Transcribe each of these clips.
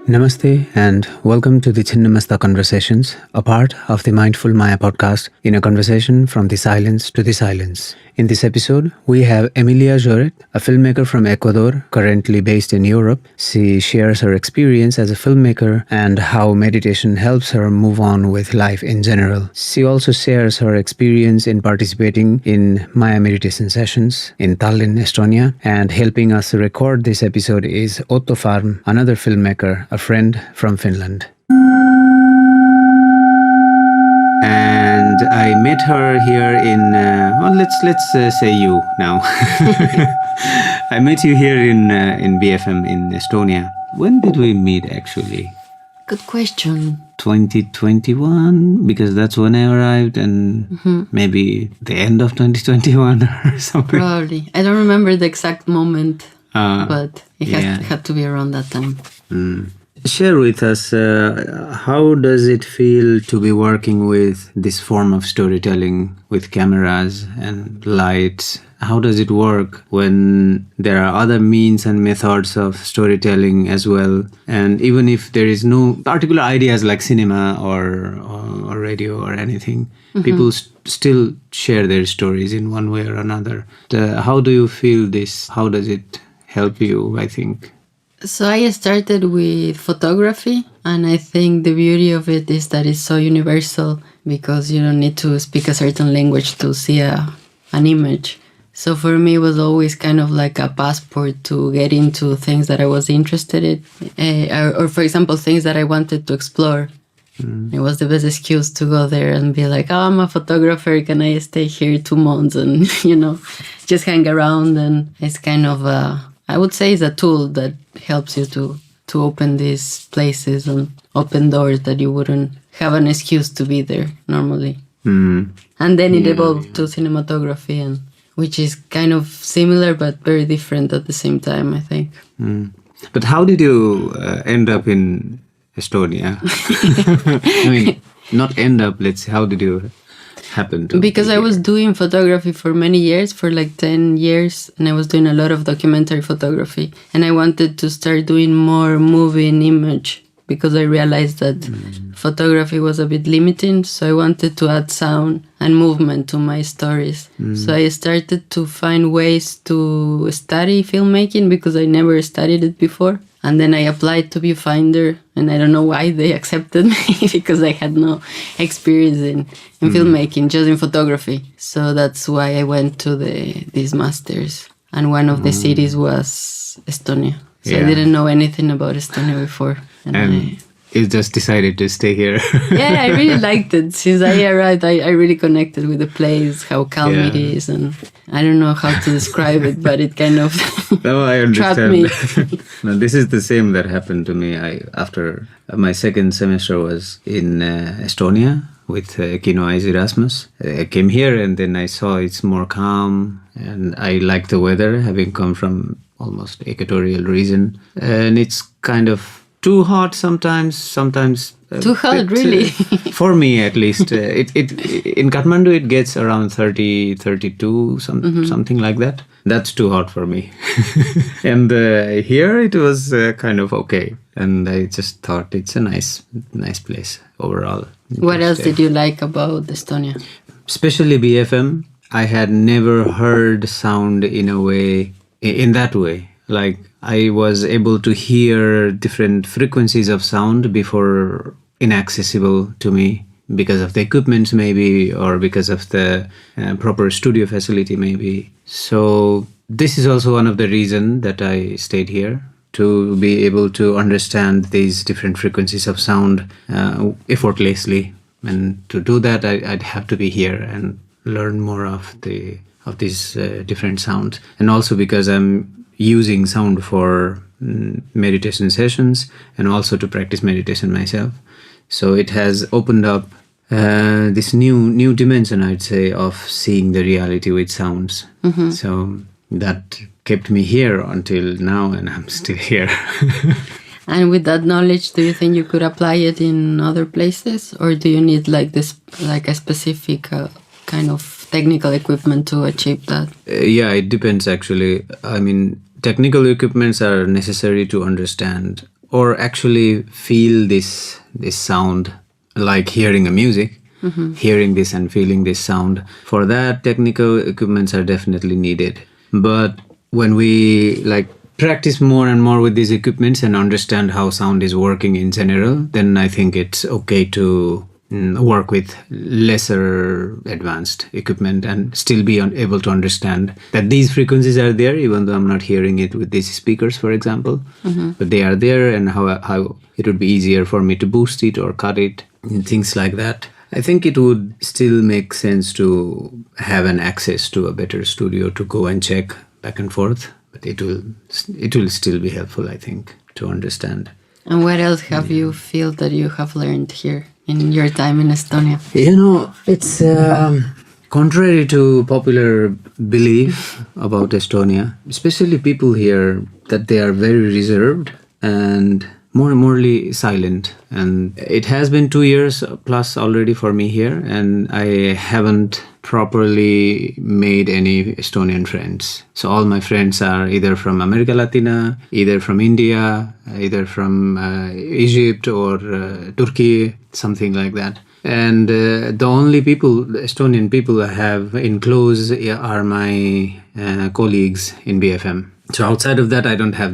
Namaste and welcome to the Chinnamasta Conversations, a part of the Mindful Maya podcast in a conversation from the silence to the silence. In this episode, we have Emilia Lloret, a filmmaker from Ecuador, currently based in Europe. She shares her experience as a filmmaker and how meditation helps her move on with life in general. She also shares her experience in participating in Maya meditation sessions in Tallinn, Estonia, and helping us record this episode is Otto Farm, another filmmaker, a friend from Finland. And I met her here in, let's say you now. I met you here in BFM in Estonia. When did we meet actually? Good question. 2021, because that's when I arrived, and maybe the end of 2021 or something. Probably. I don't remember the exact moment, but it had to be around that time. Share with us, how does it feel to be working with this form of storytelling with cameras and lights? How does it work when there are other means and methods of storytelling as well? And even if there is no particular ideas like cinema or radio or anything, people still share their stories in one way or another. How do you feel this? How does it help you, I think? So I started with photography, and I think the beauty of it is that it's so universal because you don't need to speak a certain language to see an image. So for me, it was always kind of like a passport to get into things that I was interested in, or for example, things that I wanted to explore. It was the best excuse to go there and be like, oh, I'm a photographer, can I stay here 2 months and, just hang around? And it's kind of I would say it's a tool that helps you to open these places and open doors that you wouldn't have an excuse to be there normally. And then it evolved to cinematography, and which is kind of similar but very different at the same time, I think. But how did you end up in Estonia? I mean, not end up, let's say, how did you happen to? Because I was doing photography for many years, for like 10 years, and I was doing a lot of documentary photography. And I wanted to start doing more moving image because I realized that photography was a bit limiting. So I wanted to add sound and movement to my stories. So I started to find ways to study filmmaking because I never studied it before. And then I applied to Viewfinder, and I don't know why they accepted me because I had no experience in filmmaking, just in photography. So that's why I went to these masters. And one of the cities was Estonia. So I didn't know anything about Estonia before. And you just decided to stay here. Yeah, I really liked it. Since I arrived, I really connected with the place, how calm it is. And I don't know how to describe it, but it kind of trapped me. No, this is the same that happened to me. After my second semester was in Estonia with Kinoais Erasmus. I came here and then I saw it's more calm, and I like the weather, having come from almost equatorial region. And it's kind of too hot sometimes too hot, really? For me at least. It in Kathmandu it gets around 30, 32, something like that. That's too hot for me. And here it was kind of okay. And I just thought it's a nice place overall. What else did you like about Estonia? Especially BFM. I had never heard sound in that way. Like I was able to hear different frequencies of sound before inaccessible to me because of the equipment maybe, or because of the proper studio facility maybe. So this is also one of the reasons that I stayed here, to be able to understand these different frequencies of sound effortlessly. And to do that, I'd have to be here and learn more of these different sounds. And also because I'm using sound for meditation sessions and also to practice meditation myself. So it has opened up this new dimension, I'd say, of seeing the reality with sounds. So that kept me here until now, and I'm still here. And with that knowledge, do you think you could apply it in other places, or do you need like a specific kind of technical equipment to achieve that? Yeah, it depends actually. I mean, technical equipments are necessary to understand or actually feel this sound, like hearing a music, hearing this and feeling this sound. For that, technical equipments are definitely needed. But when we like practice more and more with these equipments and understand how sound is working in general, then I think it's okay to work with lesser advanced equipment and still be able to understand that these frequencies are there, even though I'm not hearing it with these speakers, for example. But they are there, and how it would be easier for me to boost it or cut it and things like that. I think it would still make sense to have an access to a better studio to go and check back and forth, but it will still be helpful, I think, to understand. And what else have you feel that you have learned here in your time in Estonia? It's contrary to popular belief about Estonia, especially people here, that they are very reserved and morely silent. And it has been 2 years plus already for me here, and I haven't properly made any Estonian friends. So all my friends are either from America Latina, either from India, either from Egypt or Turkey, something like that. And the only Estonian people I have in close are my colleagues in BFM. So outside of that, I don't have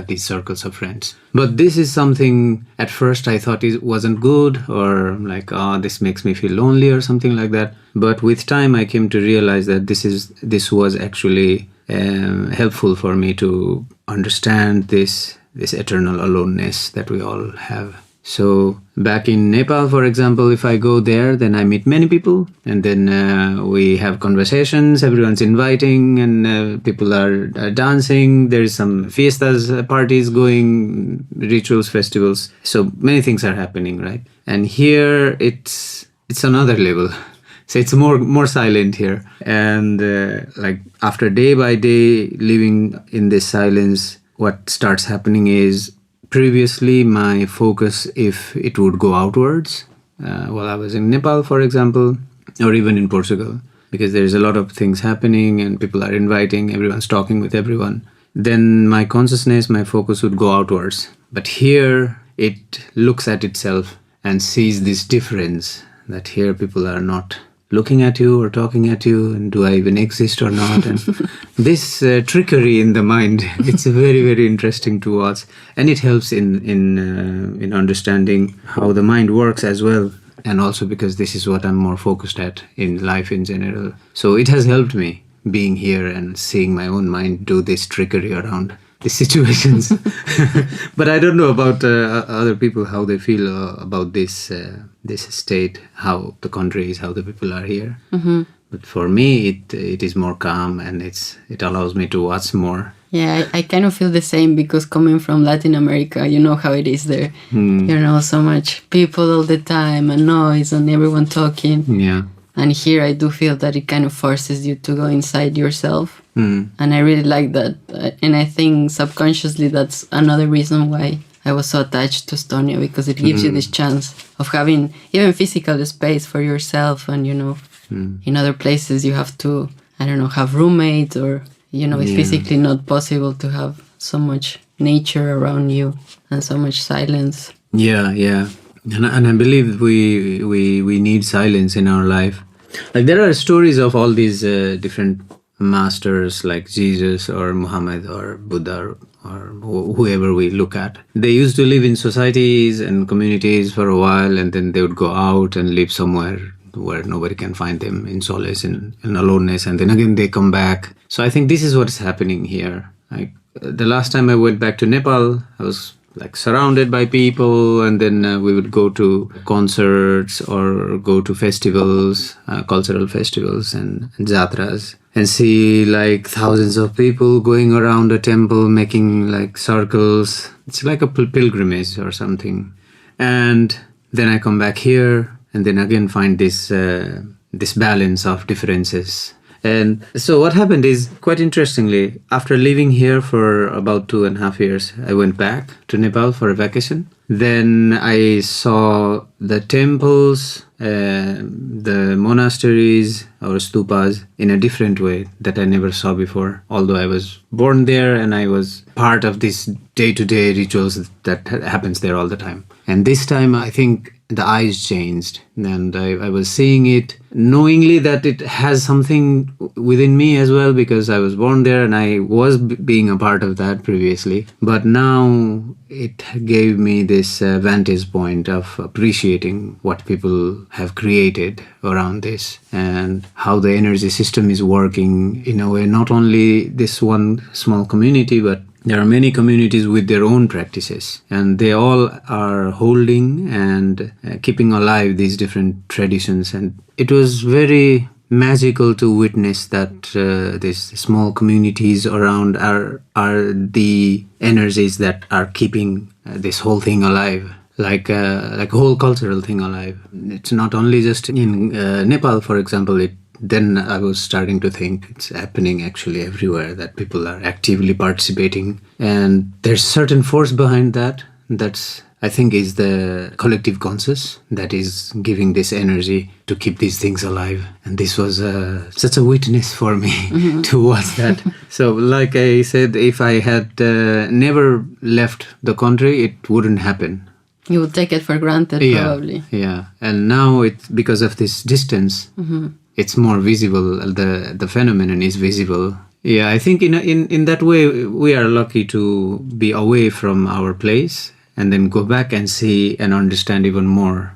these circles of friends. But this is something at first I thought it wasn't good, or like, this makes me feel lonely or something like that. But with time, I came to realize that this was actually helpful for me to understand this eternal aloneness that we all have. So back in Nepal, for example, if I go there, then I meet many people, and then we have conversations, everyone's inviting, and people are dancing, there's some fiestas, parties going, rituals, festivals. So many things are happening, right? And here it's another level. So it's more silent here. And like after day by day living in this silence, what starts happening is, previously, my focus, if it would go outwards, while I was in Nepal, for example, or even in Portugal, because there's a lot of things happening and people are inviting, everyone's talking with everyone, then my consciousness, my focus would go outwards. But here, it looks at itself and sees this difference, that here people are not looking at you or talking at you, and do I even exist or not? And this trickery in the mind, it's very, very interesting to watch, and it helps in understanding how the mind works as well, and also because this is what I'm more focused at in life in general. So it has helped me being here and seeing my own mind do this trickery around the situations. But I don't know about other people, how they feel about this state, how the country is, how the people are here. But for me, it is more calm, and it allows me to watch more. Yeah, I kind of feel the same, because coming from Latin America, you know how it is there. So much people all the time, and noise, and everyone talking. Yeah. And here I do feel that it kind of forces you to go inside yourself. And I really like that. And I think subconsciously that's another reason why I was so attached to Estonia, because it gives you this chance of having even physical space for yourself. And, in other places you have to, have roommates, or, it's physically not possible to have so much nature around you and so much silence. Yeah. And I believe we need silence in our life. Like, there are stories of all these different masters, like Jesus or Muhammad or Buddha or whoever we look at. They used to live in societies and communities for a while, and then they would go out and live somewhere where nobody can find them, in solace and aloneness, and then again they come back. So I think this is what is happening here. Like, the last time I went back to Nepal, I was like surrounded by people, and then we would go to concerts or go to festivals, cultural festivals and jatras, and see like thousands of people going around a temple, making like circles. It's like a pilgrimage or something. And then I come back here, and then again find this balance of differences. And so what happened is, quite interestingly, after living here for about 2.5 years, I went back to Nepal for a vacation. Then I saw the temples, the monasteries or stupas in a different way that I never saw before. Although I was born there and I was part of these day-to-day rituals that happens there all the time. And this time I think the eyes changed, and I was seeing it knowingly that it has something within me as well, because I was born there and I was being a part of that previously. But now it gave me this vantage point of appreciating what people have created around this and how the energy system is working in a way, not only this one small community, but there are many communities with their own practices, and they all are holding and keeping alive these different traditions. And it was very magical to witness that these small communities around are the energies that are keeping this whole thing alive. Like a whole cultural thing alive. It's not only just in Nepal, for example. Then I was starting to think it's happening actually everywhere, that people are actively participating. And there's certain force behind that. That's, I think, is the collective conscious that is giving this energy to keep these things alive. And this was such a witness for me to watch that. So like I said, if I had never left the country, it wouldn't happen. You would take it for granted, probably. Yeah. And now it's because of this distance, it's more visible. The phenomenon is visible. Yeah, I think in that way we are lucky to be away from our place and then go back and see and understand even more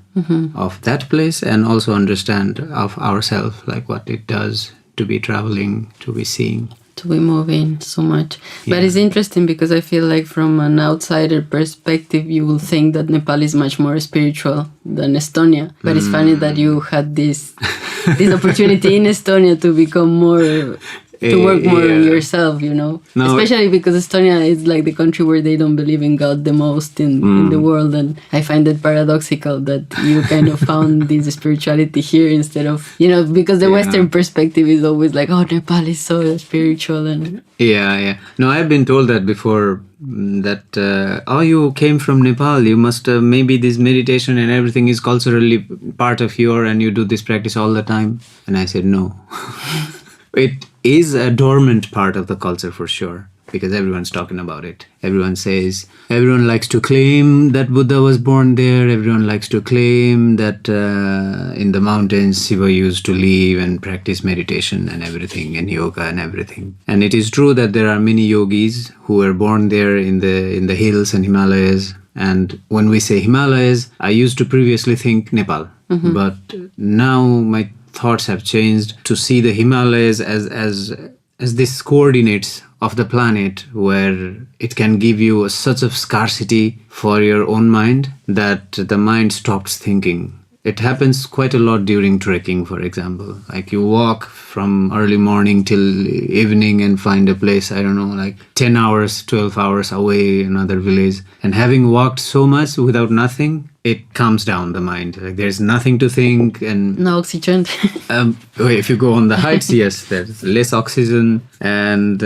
of that place, and also understand of ourselves, like what it does to be traveling, to be seeing, to be moving so much. But it's interesting because I feel like from an outsider perspective, you will think that Nepal is much more spiritual than Estonia. But it's funny that you had this opportunity in Estonia to become more, to work more on yourself, No, especially because Estonia is like the country where they don't believe in God the most in the world. And I find it paradoxical that you kind of found this spirituality here instead of, because the Western perspective is always like, oh, Nepal is so spiritual. And No, I've been told that before, that, you came from Nepal, you must, maybe this meditation and everything is culturally part of you, and you do this practice all the time. And I said, no. It is a dormant part of the culture for sure, because everyone's talking about it. Everyone likes to claim that Buddha was born there. Everyone likes to claim that in the mountains Shiva used to live and practice meditation and everything, and yoga and everything. And it is true that there are many yogis who were born there in the hills and Himalayas. And when we say Himalayas, I used to previously think Nepal, but now my thoughts have changed to see the Himalayas as these coordinates of the planet, where it can give you such a scarcity for your own mind that the mind stops thinking. It happens quite a lot during trekking, for example. Like you walk from early morning till evening and find a place, 10 hours, 12 hours away, another village. And having walked so much without nothing, it calms down the mind. Like there's nothing to think, and no oxygen. If you go on the heights, yes, there's less oxygen, and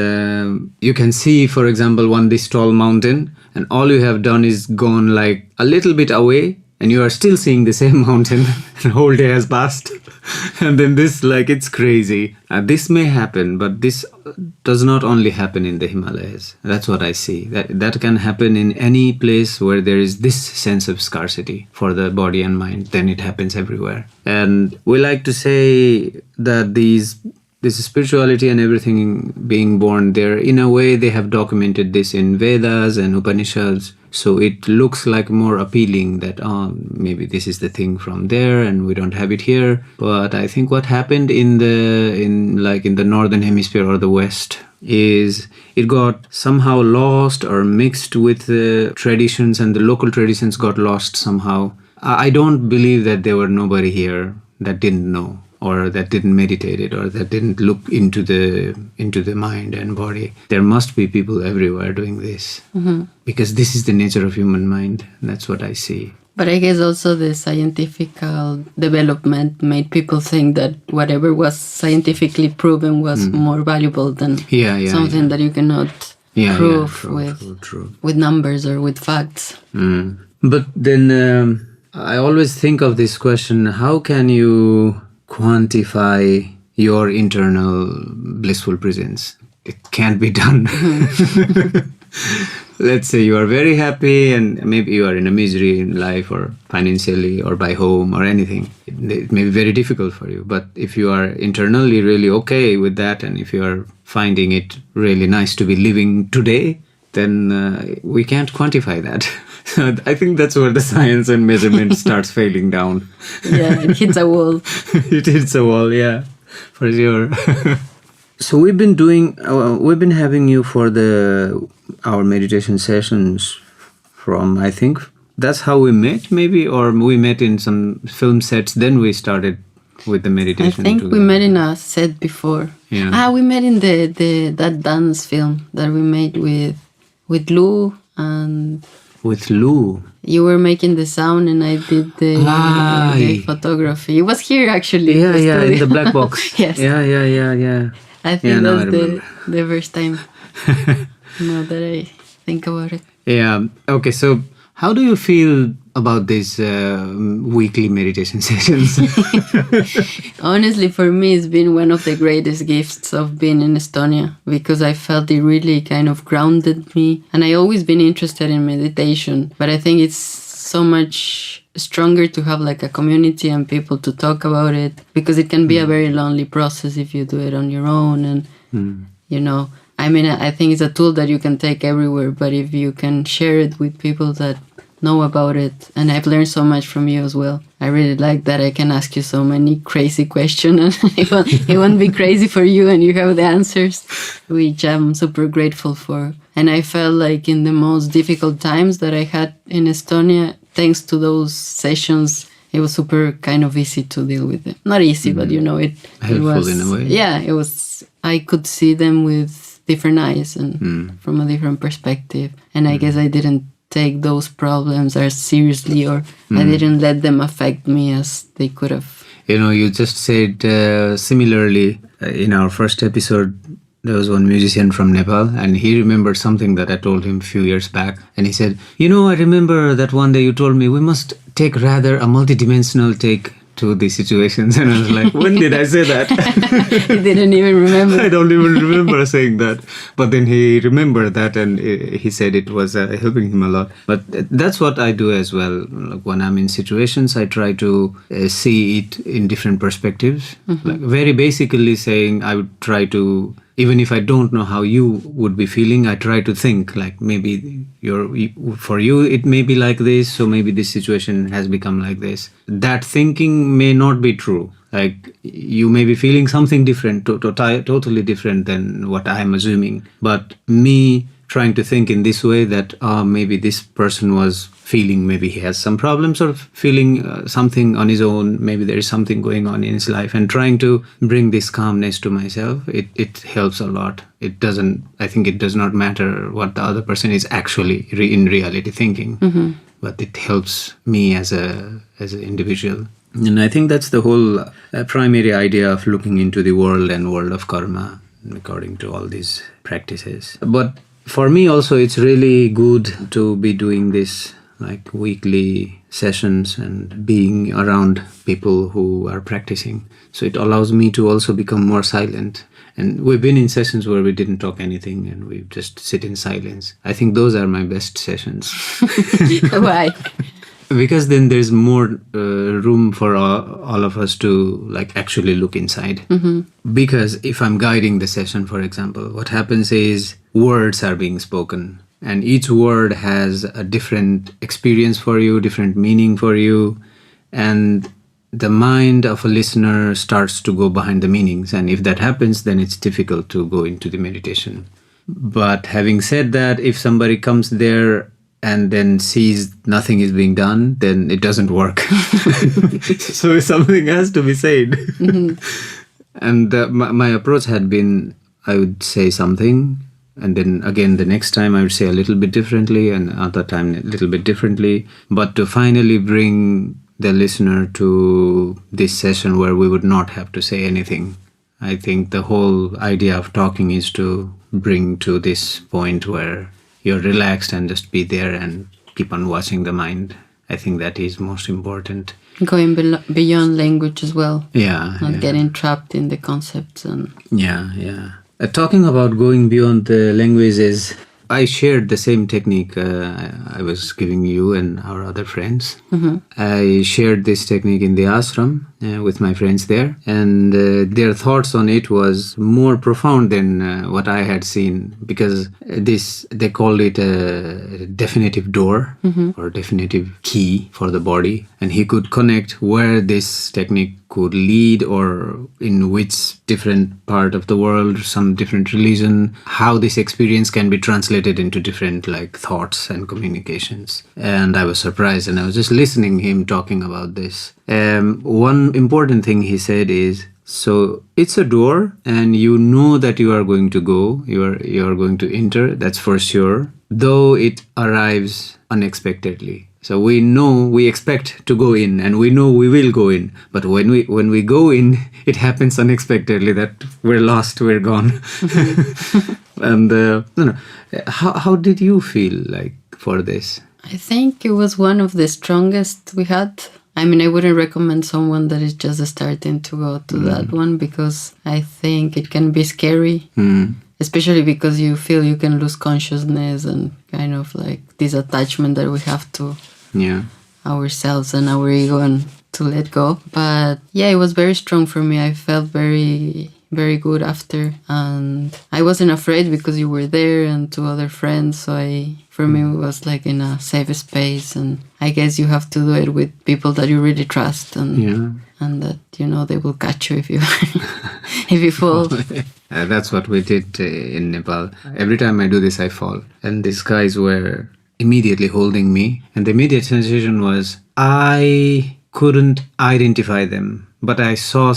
you can see, for example, this tall mountain, and all you have done is gone like a little bit away, and you are still seeing the same mountain. The whole day has passed. And then this, it's crazy. This may happen, but this does not only happen in the Himalayas. That's what I see. That can happen in any place where there is this sense of scarcity for the body and mind. Then it happens everywhere. And we like to say that this spirituality and everything being born there, in a way they have documented this in Vedas and Upanishads. So it looks like more appealing that, maybe this is the thing from there and we don't have it here. But I think what happened in the northern hemisphere or the West is it got somehow lost or mixed with the traditions, and the local traditions got lost somehow. I don't believe that there were nobody here that didn't know, or that didn't meditate it, or that didn't look into the mind and body. There must be people everywhere doing this, because this is the nature of human mind. That's what I see. But I guess also the scientific development made people think that whatever was scientifically proven was more valuable than something that you cannot prove with numbers or with facts. But then I always think of this question, how can you quantify your internal blissful presence? It can't be done. Let's say you are very happy and maybe you are in a misery in life or financially or by home or anything. It may be very difficult for you. But if you are internally really okay with that and if you are finding it really nice to be living today, then we can't quantify that. I think that's where the science and measurement starts failing down. Yeah, it hits a wall. It hits a wall, yeah, for sure. So we've been having you for our meditation sessions from, I think, that's how we met maybe, or we met in some film sets, then we started with the meditation. I think we met in a set before. Yeah. We met in that dance film that we made with Lou and... With Lou? You were making the sound and I did the photography. It was here actually. Yeah, in the black box. Yes. Yeah. I think that's the first time now that I think about it. Yeah. Okay, so how do you feel about these weekly meditation sessions? Honestly, for me, it's been one of the greatest gifts of being in Estonia because I felt it really kind of grounded me. And I always been interested in meditation, but I think it's so much stronger to have like a community and people to talk about it, because it can be a very lonely process if you do it on your own. And, you know, I mean, I think it's a tool that you can take everywhere, but if you can share it with people that know about it, and I've learned so much from you as well. I really like that I can ask you so many crazy questions and it won't be crazy for you and you have the answers, which I'm super grateful for. And I felt like in the most difficult times that I had in Estonia, thanks to those sessions, it was super kind of easy to deal with it. Not easy, but you know, it was in a way. Yeah, it was. I could see them with different eyes and from a different perspective. And I guess I didn't take those problems as seriously, or I didn't let them affect me as they could have. You know, you just said similarly in our first episode, there was one musician from Nepal and he remembered something that I told him a few years back. And he said, you know, I remember that one day you told me we must take rather a multidimensional take to these situations. And I was like, when did I say that? He didn't even remember. I don't even remember saying that. But then he remembered that and he said it was helping him a lot. But that's what I do as well. Like when I'm in situations, I try to see it in different perspectives. Like very basically saying I would try to, even if I don't know how you would be feeling, I try to think like maybe for you it may be like this, so maybe this situation has become like this. That thinking may not be true. Like you may be feeling something different, totally different than what I'm assuming. But me trying to think in this way that maybe this person was feeling, maybe he has some problems or feeling something on his own, maybe there is something going on in his life, and trying to bring this calmness to myself, it helps a lot. I think it does not matter what the other person is actually in reality thinking, but it helps me as an individual. And I think that's the whole primary idea of looking into the world and world of karma, according to all these practices. But for me also, it's really good to be doing this like weekly sessions and being around people who are practicing. So it allows me to also become more silent. And we've been in sessions where we didn't talk anything and we just sit in silence. I think those are my best sessions. Why? Because then there's more room for all of us to like actually look inside. Because if I'm guiding the session, for example, what happens is words are being spoken and each word has a different experience for you, different meaning for you. And the mind of a listener starts to go behind the meanings. And if that happens, then it's difficult to go into the meditation. But having said that, if somebody comes there and then sees nothing is being done, then it doesn't work. So something has to be said. And my approach had been, I would say something, And then again, the next time I would say a little bit differently, and other time a little bit differently. But to finally bring the listener to this session where we would not have to say anything. I think the whole idea of talking is to bring to this point where you're relaxed and just be there and keep on watching the mind. I think that is most important. Going beyond language as well. Yeah. Not getting trapped in the concepts. And Yeah. Talking about going beyond the languages, I shared the same technique I was giving you and our other friends. Mm-hmm. I shared this technique in the ashram with my friends there, and their thoughts on it was more profound than what I had seen, because they called it a definitive door or definitive key for the body, and he could connect where this technique could lead, or in which different part of the world, some different religion, how this experience can be translated into different like thoughts and communications. And I was surprised, and I was just listening him talking about this. One important thing he said is, so it's a door and you know that you are going to go, you are going to enter, that's for sure, though it arrives unexpectedly. So we know, we expect to go in, and we know we will go in. But when we go in, it happens unexpectedly that we're lost, we're gone. And how did you feel like for this? I think it was one of the strongest we had. I mean, I wouldn't recommend someone that is just starting to go to that one, because I think it can be scary. Especially because you feel you can lose consciousness and kind of like this attachment that we have to ourselves and our ego, and to let go. But yeah, it was very strong for me. I felt very, very good after. And I wasn't afraid because you were there and two other friends. So for me, it was like in a safe space. And I guess you have to do it with people that you really trust, and that, they will catch you if you if you fall. That's what we did in Nepal. Every time I do this, I fall. And these guys were immediately holding me. And the immediate sensation was, I couldn't identify them. But I saw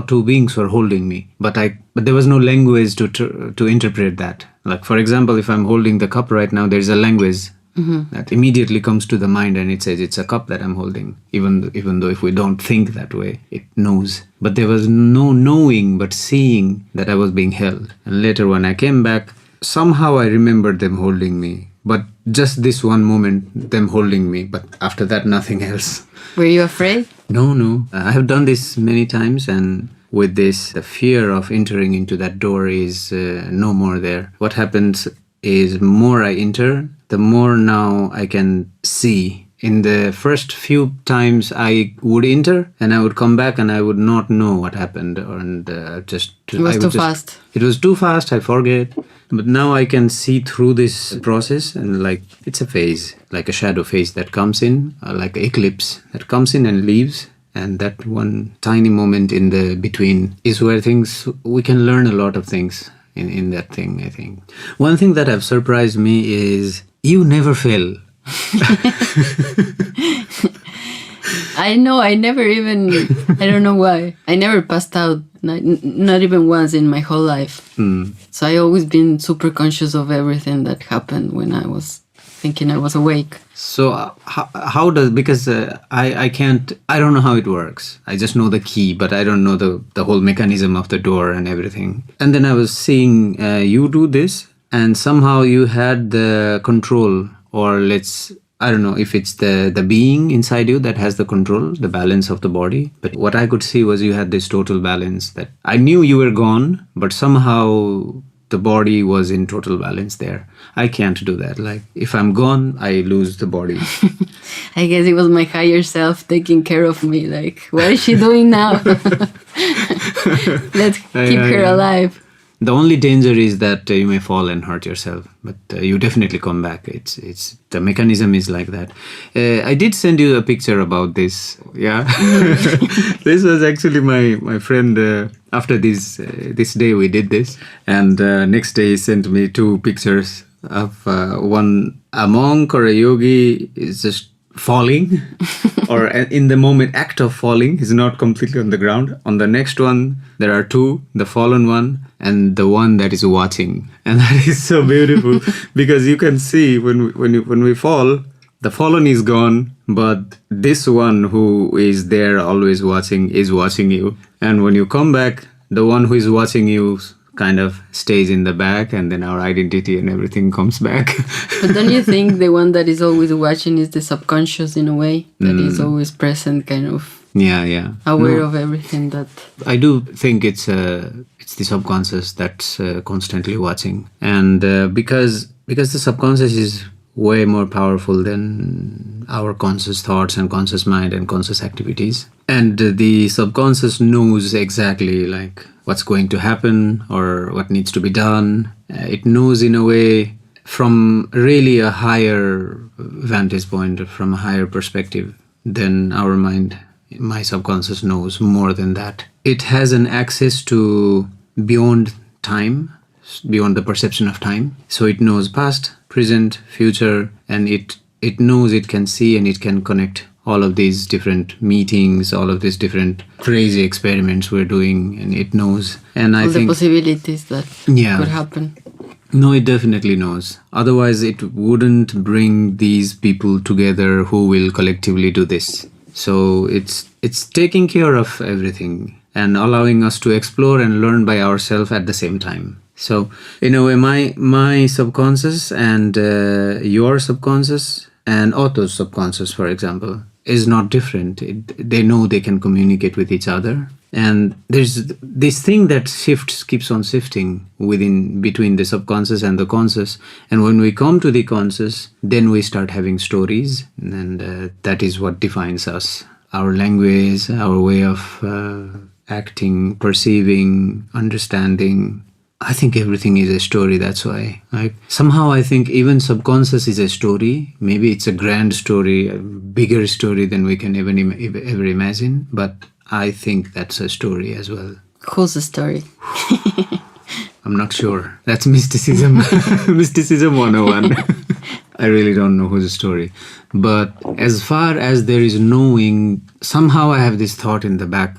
two beings were holding me. But there was no language to interpret that. Like, for example, if I'm holding the cup right now, there's a language that immediately comes to the mind, and it says it's a cup that I'm holding, even though if we don't think that way, it knows. But there was no knowing, but seeing that I was being held. And later when I came back, somehow I remembered them holding me. But just this one moment, them holding me. But after that, nothing else. Were you afraid? No. I have done this many times, and with this, the fear of entering into that door is no more there. What happens is, more I enter, the more now I can see. In the first few times I would enter and I would come back and I would not know what happened, and it was too fast. It was too fast, I forget. But now I can see through this process, and like it's a phase, like a shadow phase that comes in, like an eclipse that comes in and leaves. And that one tiny moment in the between is where we can learn a lot of things in that thing, I think. One thing that have surprised me is you never fail. I know, I don't know why. I never passed out, not even once in my whole life. So I always been super conscious of everything that happened when I was thinking I was awake. So how does, because I don't know how it works. I just know the key, but I don't know the whole mechanism of the door and everything. And then I was seeing you do this, and somehow you had the control, or I don't know if it's the being inside you that has the control, the balance of the body. But what I could see was you had this total balance, that I knew you were gone, but somehow the body was in total balance there. I can't do that. Like, if I'm gone, I lose the body. I guess it was my higher self taking care of me. Like, what is she doing now? Let's keep her alive. The only danger is that you may fall and hurt yourself, but you definitely come back. It's the mechanism is like that. I did send you a picture about this. Yeah, this was actually my friend. After this day we did this, and next day he sent me two pictures of one, a monk or a yogi is just falling or in the moment act of falling, he's not completely on the ground. On the next one, there are two, the fallen one and the one that is watching. And that is so beautiful because you can see when we fall, the fallen is gone, but this one who is there always watching is watching you. And when you come back, the one who is watching you kind of stays in the back, and then our identity and everything comes back. But don't you think the one that is always watching is the subconscious in a way? That is always present, kind of aware of everything that... I do think it's the subconscious that's constantly watching. And because the subconscious is way more powerful than our conscious thoughts and conscious mind and conscious activities. And the subconscious knows exactly like what's going to happen or what needs to be done. It knows in a way from really a higher vantage point, from a higher perspective than our mind. My subconscious knows more than that. It has an access to beyond time, beyond the perception of time. So it knows past, present, future, and it knows, it can see and it can connect all of these different meetings, all of these different crazy experiments we're doing, and it knows. And I think the possibilities that could happen. No, it definitely knows. Otherwise, it wouldn't bring these people together who will collectively do this. So it's taking care of everything and allowing us to explore and learn by ourselves at the same time. So in a way, my subconscious and your subconscious and Otto's subconscious, for example, is not different. They know they can communicate with each other. And there's this thing that keeps on shifting between the subconscious and the conscious. And when we come to the conscious, then we start having stories. And that is what defines us. Our language, our way of acting, perceiving, understanding. I think everything is a story, that's why. Somehow I think even subconscious is a story. Maybe it's a grand story, a bigger story than we can ever imagine. But I think that's a story as well. Who's the story? I'm not sure. That's mysticism. Mysticism 101. I really don't know who's the story. But as far as there is knowing, somehow I have this thought in the back,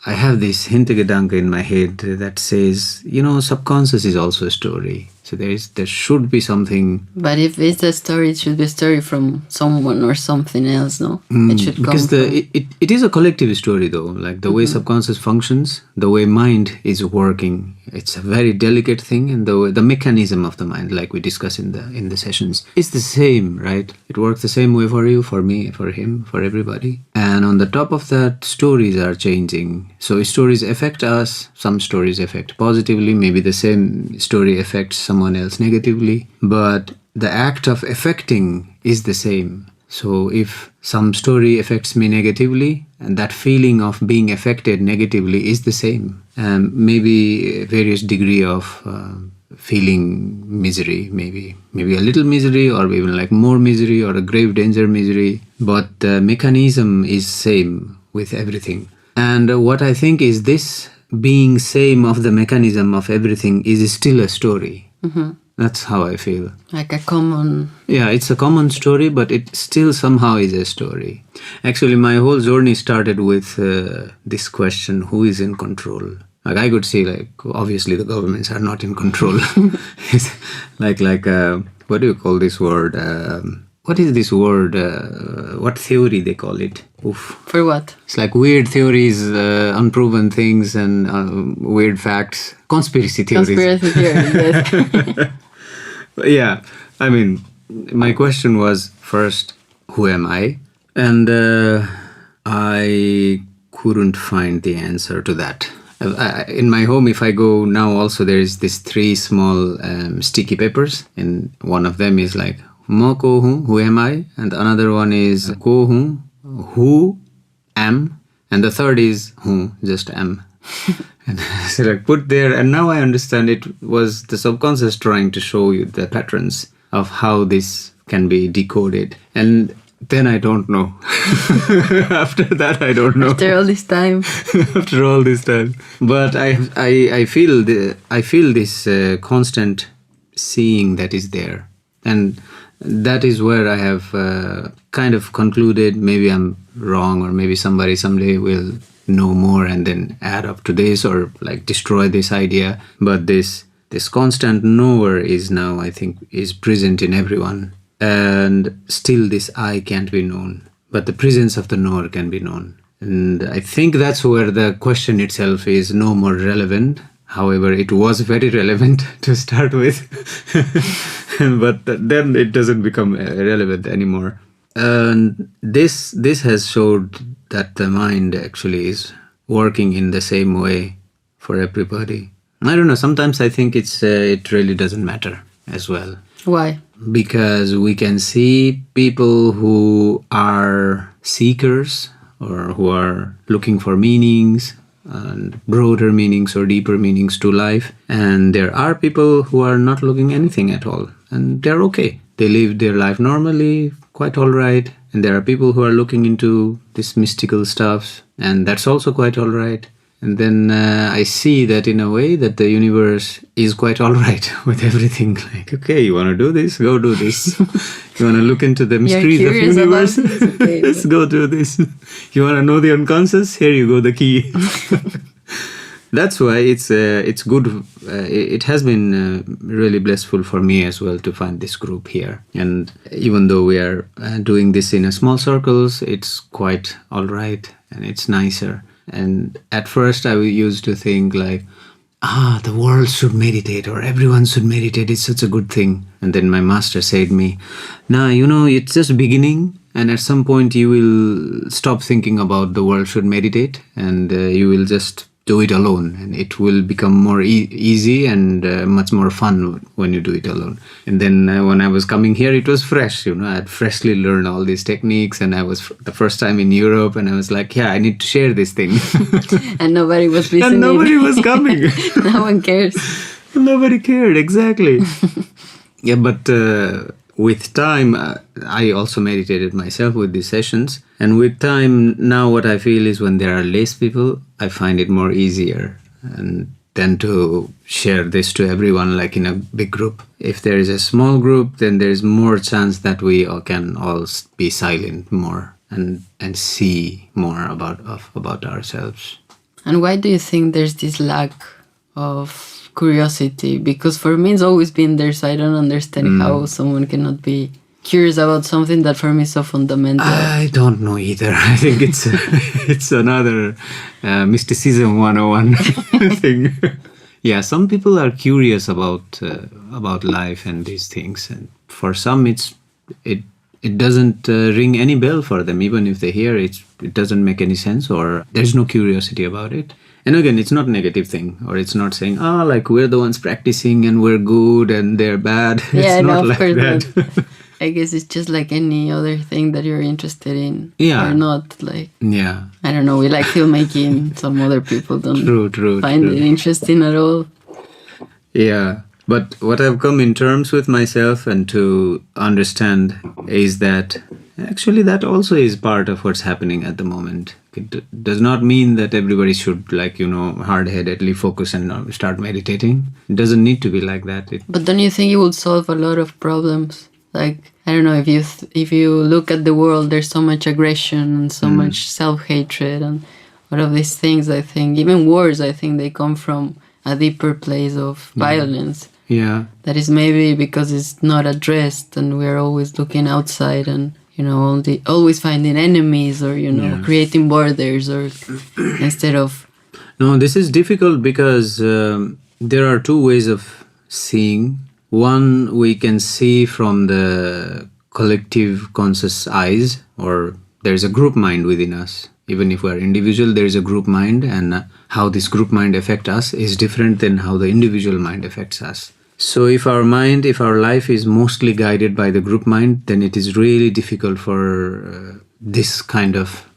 I have this hintergedanke in my head that says, subconscious is also a story. So there should be something. But if it's a story, it should be a story from someone or something else, no? It should come because it is a collective story, though. Like the way subconscious functions, the way mind is working, it's a very delicate thing, and the mechanism of the mind, like we discuss in the sessions, is the same, right? It works the same way for you, for me, for him, for everybody. And on the top of that, stories are changing. So stories affect us. Some stories affect positively. Maybe the same story affects someone else negatively, but the act of affecting is the same. So if some story affects me negatively, and that feeling of being affected negatively is the same. Maybe various degree of feeling misery, maybe a little misery, or even like more misery, or a grave danger misery, but the mechanism is same with everything. And what I think is this being same of the mechanism of everything is still a story. Mm-hmm. That's how I feel. Like a common... Yeah, it's a common story, but it still somehow is a story. Actually, my whole journey started with this question, who is in control? Like I could say, obviously the governments are not in control. It's like what do you call this word? What is this word? What theory they call it? Oof. For what? It's like weird theories, unproven things, and weird facts. Conspiracy theories. Conspiracy theories, yes. Yeah, I mean, my question was first, who am I? And I couldn't find the answer to that. In my home, if I go now also, there is these 3 small sticky papers, and one of them is like, Mo ko hu, who am I? And another one is ko hu, who am? And the third is who, just am. And so put there, and now I understand it was the subconscious trying to show you the patterns of how this can be decoded. And then I don't know. After that, I don't know. After all this time. After all this time. But I feel this constant seeing that is there. And that is where I have kind of concluded, maybe I'm wrong, or maybe somebody someday will know more and then add up to this or like destroy this idea. But this constant knower is now, I think, is present in everyone. And still this I can't be known, but the presence of the knower can be known. And I think that's where the question itself is no more relevant. However, it was very relevant to start with, but then it doesn't become relevant anymore. And this has showed that the mind actually is working in the same way for everybody. I don't know, sometimes I think it really doesn't matter as well. Why? Because we can see people who are seekers or who are looking for meanings and broader meanings or deeper meanings to life. And there are people who are not looking anything at all. And they're okay. They live their life normally, quite all right. And there are people who are looking into this mystical stuff. And that's also quite all right. And then I see that in a way that the universe is quite all right with everything. Like, okay, you want to do this? Go do this. You want to look into the mysteries of the universe? Okay. Let's go do this. You want to know the unconscious? Here you go, the key. That's why it's good. It has been really blissful for me as well to find this group here. And even though we are doing this in a small circles, it's quite all right and it's nicer. And at first I used to think like, the world should meditate or everyone should meditate. It's such a good thing. And then my master said to me, it's just beginning. And at some point you will stop thinking about the world should meditate and you will just do it alone. And it will become more easy and much more fun when you do it alone. And then when I was coming here, it was fresh. I had freshly learned all these techniques and I was the first time in Europe and I was like, I need to share this thing. And nobody was listening. And nobody was coming. No one cares. Nobody cared, exactly. Yeah, but with time, I also meditated myself with these sessions. And with time, now what I feel is when there are less people, I find it more easier and then to share this to everyone like in a big group. If there is a small group, then there's more chance that we can all be silent more and see more about ourselves. And why do you think there's this lack of curiosity? Because for me it's always been there, so I don't understand how someone cannot be curious about something that for me is so fundamental. I don't know either. I think it's another Mysticism 101 thing. Yeah, some people are curious about life and these things, and for some it doesn't ring any bell for them. Even if they hear it, it doesn't make any sense, or there's no curiosity about it. And again, it's not a negative thing, or it's not saying, like we're the ones practicing and we're good and they're bad. Yeah, it's not no, like that. Not. I guess it's just like any other thing that you're interested in. Yeah. Or not. Like, yeah. I don't know, we like filmmaking. Some other people don't find it interesting at all. Yeah. But what I've come in terms with myself and to understand is that actually that also is part of what's happening at the moment. It does not mean that everybody should hard-headedly focus and start meditating. It doesn't need to be like that. But don't you think it would solve a lot of problems? Like, I don't know, if you look at the world, there's so much aggression and so much self-hatred and all of these things, I think. Even wars, I think they come from a deeper place of violence. Yeah. That is maybe because it's not addressed and we're always looking outside and, always finding enemies or, creating borders or instead of... No, this is difficult because there are two ways of seeing. One, we can see from the collective conscious eyes, or there's a group mind within us. Even if we're individual, there is a group mind, and how this group mind affects us is different than how the individual mind affects us. So if our life is mostly guided by the group mind, then it is really difficult for this kind of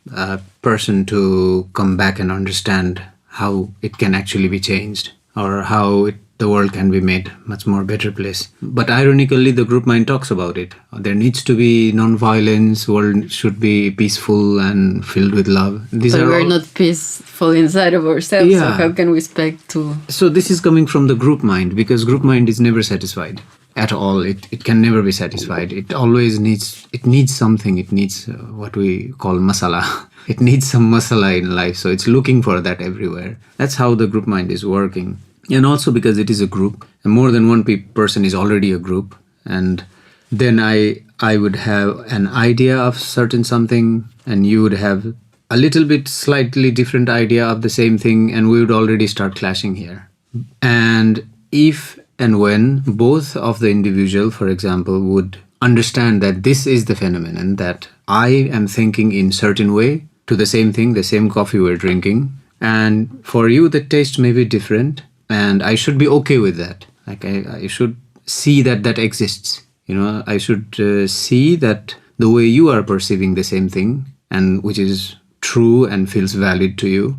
person to come back and understand how it can actually be changed, or how the world can be made much more better place. But ironically, the group mind talks about it. There needs to be non-violence, world should be peaceful and filled with love. But we're not peaceful inside of ourselves, so how can we expect to... So this is coming from the group mind, because group mind is never satisfied. at all. It can never be satisfied. It always needs something. It needs what we call masala. It needs some masala in life. So it's looking for that everywhere. That's how the group mind is working. And also because it is a group, and more than one person is already a group. And then I would have an idea of certain something, and you would have a little bit slightly different idea of the same thing, and we would already start clashing here. And if and when both of the individual, for example, would understand that this is the phenomenon, that I am thinking in certain way to the same thing, the same coffee we're drinking, and for you the taste may be different, and I should be okay with that. Like I should see that exists. I should see that the way you are perceiving the same thing, and which is true and feels valid to you,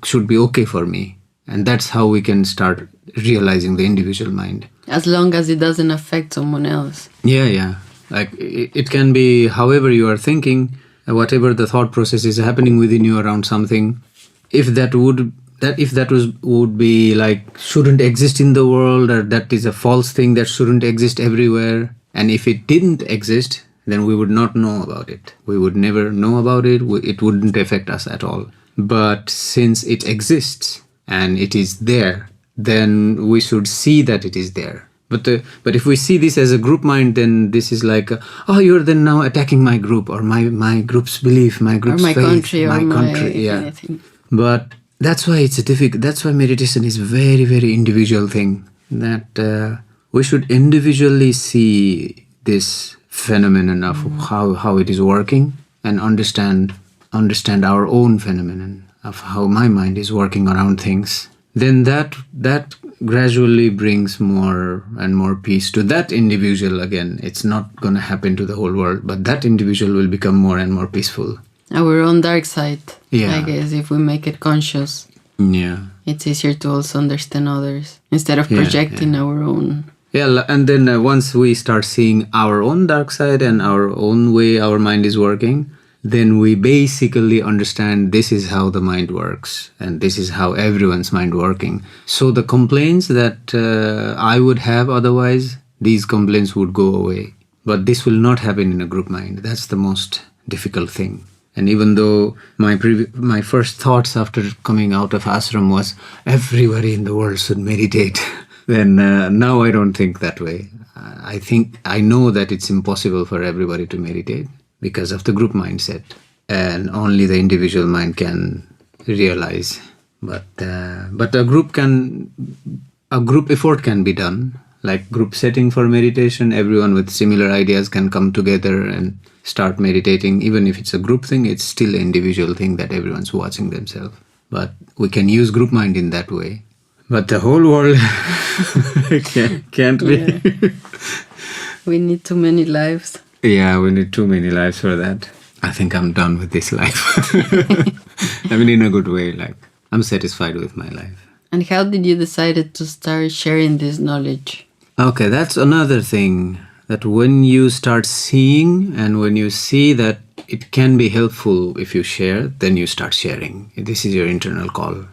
should be okay for me. And that's how we can start realizing the individual mind. As long as it doesn't affect someone else. Yeah. Like it can be however you are thinking, whatever the thought process is happening within you around something. If that would be like shouldn't exist in the world, or that is a false thing that shouldn't exist everywhere. And if it didn't exist, then we would not know about it. We would never know about it. It wouldn't affect us at all. But since it exists and it is there, then we should see that it is there. But if we see this as a group mind, then this is like, you're then now attacking my group, or my group's belief, my group's faith, country, my country. Yeah. Anything. But that's why it's difficult. That's why meditation is a very, very individual thing. That we should individually see this phenomenon of how it is working, and understand our own phenomenon of how my mind is working around things. Then that gradually brings more and more peace to that individual. Again, it's not going to happen to the whole world, but that individual will become more and more peaceful. Our own dark side, Yeah. I guess, if we make it conscious. Yeah. It's easier to also understand others instead of projecting our own. Yeah, and then once we start seeing our own dark side and our own way our mind is working, then we basically understand this is how the mind works, and this is how everyone's mind working. So the complaints that I would have otherwise, these complaints would go away. But this will not happen in a group mind. That's the most difficult thing. And even though my first thoughts after coming out of ashram was everybody in the world should meditate, then now I don't think that way. I know that it's impossible for everybody to meditate because of the group mindset, and only the individual mind can realize. But a group effort can be done, like group setting for meditation. Everyone with similar ideas can come together and start meditating. Even if it's a group thing, it's still an individual thing that everyone's watching themselves. But we can use group mind in that way. But the whole world can't be. Yeah. We need too many lives. Yeah, we need too many lives for that. I think I'm done with this life. I mean, in a good way. Like, I'm satisfied with my life. And how did you decide to start sharing this knowledge? Okay, that's another thing. That when you start seeing, and when you see that it can be helpful if you share, then you start sharing. This is your internal call.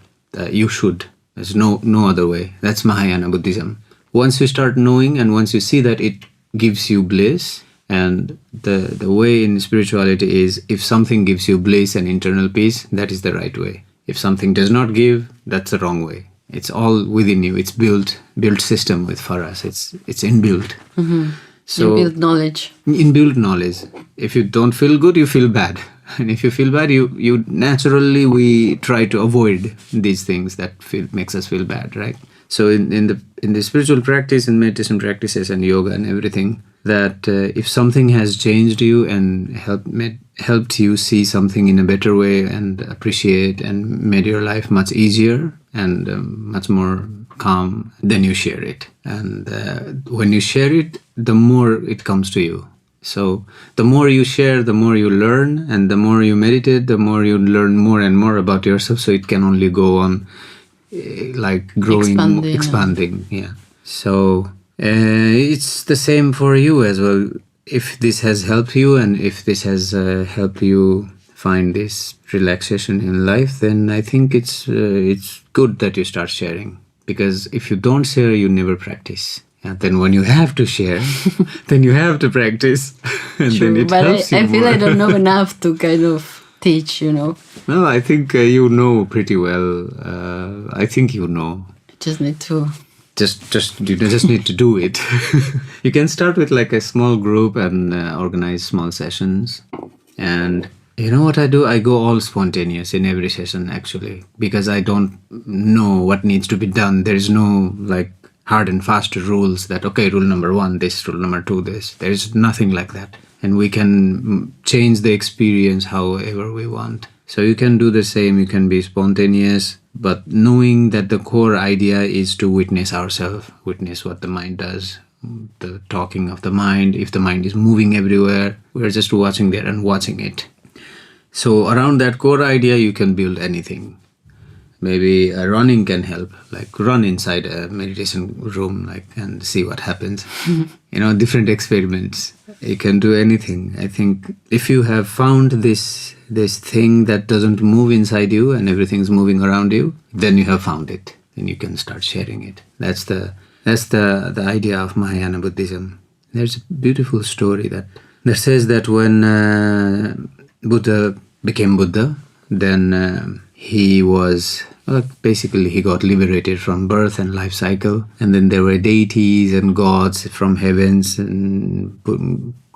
You should. There's no other way. That's Mahayana Buddhism. Once you start knowing, and once you see that it gives you bliss, and the way in spirituality is, if something gives you bliss and internal peace, that is the right way. If something does not give, that's the wrong way. It's all within you. It's built system for us. It's inbuilt. Mm-hmm. So inbuilt knowledge. Inbuilt knowledge. If you don't feel good, you feel bad. And if you feel bad, you naturally, we try to avoid these things that makes us feel bad, right? So in the spiritual practice and meditation practices and yoga and everything, that if something has changed you and helped you see something in a better way and appreciate and made your life much easier and much more calm, then you share it. And when you share it, the more it comes to you. So the more you share, the more you learn, and the more you meditate, the more you learn more and more about yourself. So it can only go on like growing, expanding. Yeah. So it's the same for you as well. If this has helped you, and if this has helped you find this relaxation in life, then I think it's good that you start sharing. Because if you don't share, you never practice. And then when you have to share, then you have to practice. And True, then it but helps you I feel more. I don't know enough to kind of teach, No, I think you know pretty well. I think you know. Just need to. You just need to do it. You can start with like a small group and organize small sessions. And you know what I do? I go all spontaneous in every session, actually, because I don't know what needs to be done. There is no like hard and fast rules that, okay, rule number 1, this, rule number 2, this. There is nothing like that. And we can change the experience however we want. So you can do the same. You can be spontaneous, but knowing that the core idea is to witness ourselves, witness what the mind does, the talking of the mind. If the mind is moving everywhere, we're just watching there and watching it. So around that core idea, you can build anything. Maybe running can help, like run inside a meditation room, like, and see what happens. Different experiments. You can do anything. I think if you have found this thing that doesn't move inside you and everything's moving around you, then you have found it. Then you can start sharing it. That's the idea of Mahayana Buddhism. There's a beautiful story that says that when Buddha became Buddha, then he was basically he got liberated from birth and life cycle, and then there were deities and gods from heavens and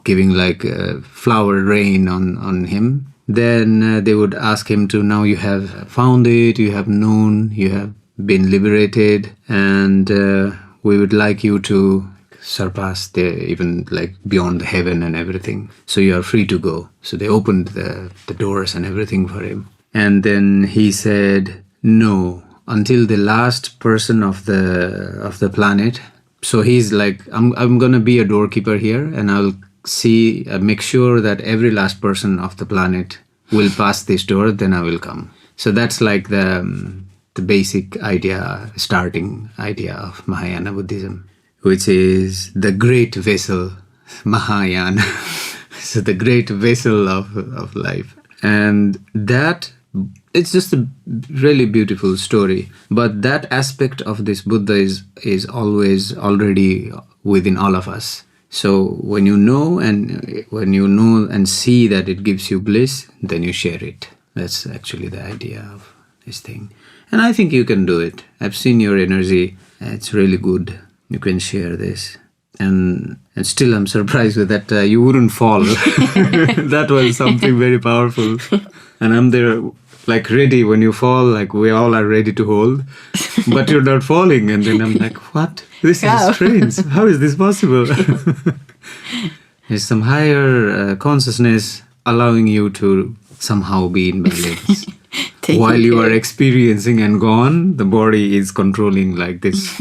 giving like flower rain on him. Then they would ask him to, now you have found it, you have known, you have been liberated, and we would like you to surpass even like beyond heaven and everything. So you are free to go. So they opened the doors and everything for him. And then he said, no, until the last person of the planet. So he's like, I'm going to be a doorkeeper here, and I'll make sure that every last person of the planet will pass this door, then I will come. So that's like the basic idea, starting idea of Mahayana Buddhism, which is the great vessel, Mahayana. So the great vessel of life. And that, it's just a really beautiful story. But that aspect of this Buddha is always already within all of us. So when you know and see that it gives you bliss, then you share it. That's actually the idea of this thing. And I think you can do it. I've seen your energy. It's really good. You can share this. And still I'm surprised with that you wouldn't fall. That was something very powerful. And I'm there like ready when you fall, like we all are ready to hold. But you're not falling. And then I'm like, what? This is strange. How is this possible? There's some higher consciousness allowing you to somehow be in balance. While you are experiencing and gone, the body is controlling like this.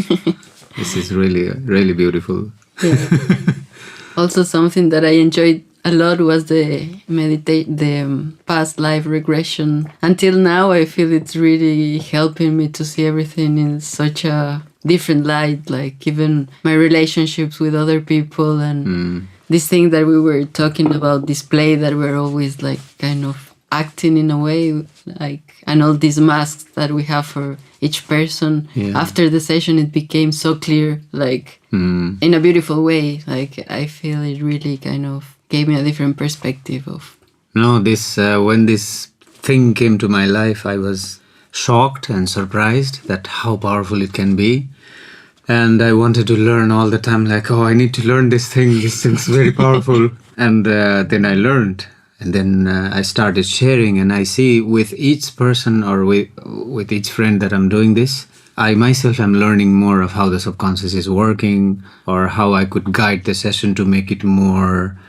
This is really, really beautiful. Yeah. Also, something that I enjoyed a lot was the past life regression. Until now, I feel it's really helping me to see everything in such a different light, like even my relationships with other people and this thing that we were talking about, display that we're always like kind of acting in a way, like, and all these masks that we have for each person. Yeah. After the session, it became so clear, like in a beautiful way. Like I feel it really kind of gave me a different perspective of. No, this when this thing came to my life, I was shocked and surprised that how powerful it can be. And I wanted to learn all the time, like, oh, I need to learn this thing. This thing's very powerful. And then I learned. And then I started sharing, and I see with each person or with each friend that I'm doing this, I myself am learning more of how the subconscious is working, or how I could guide the session to make it more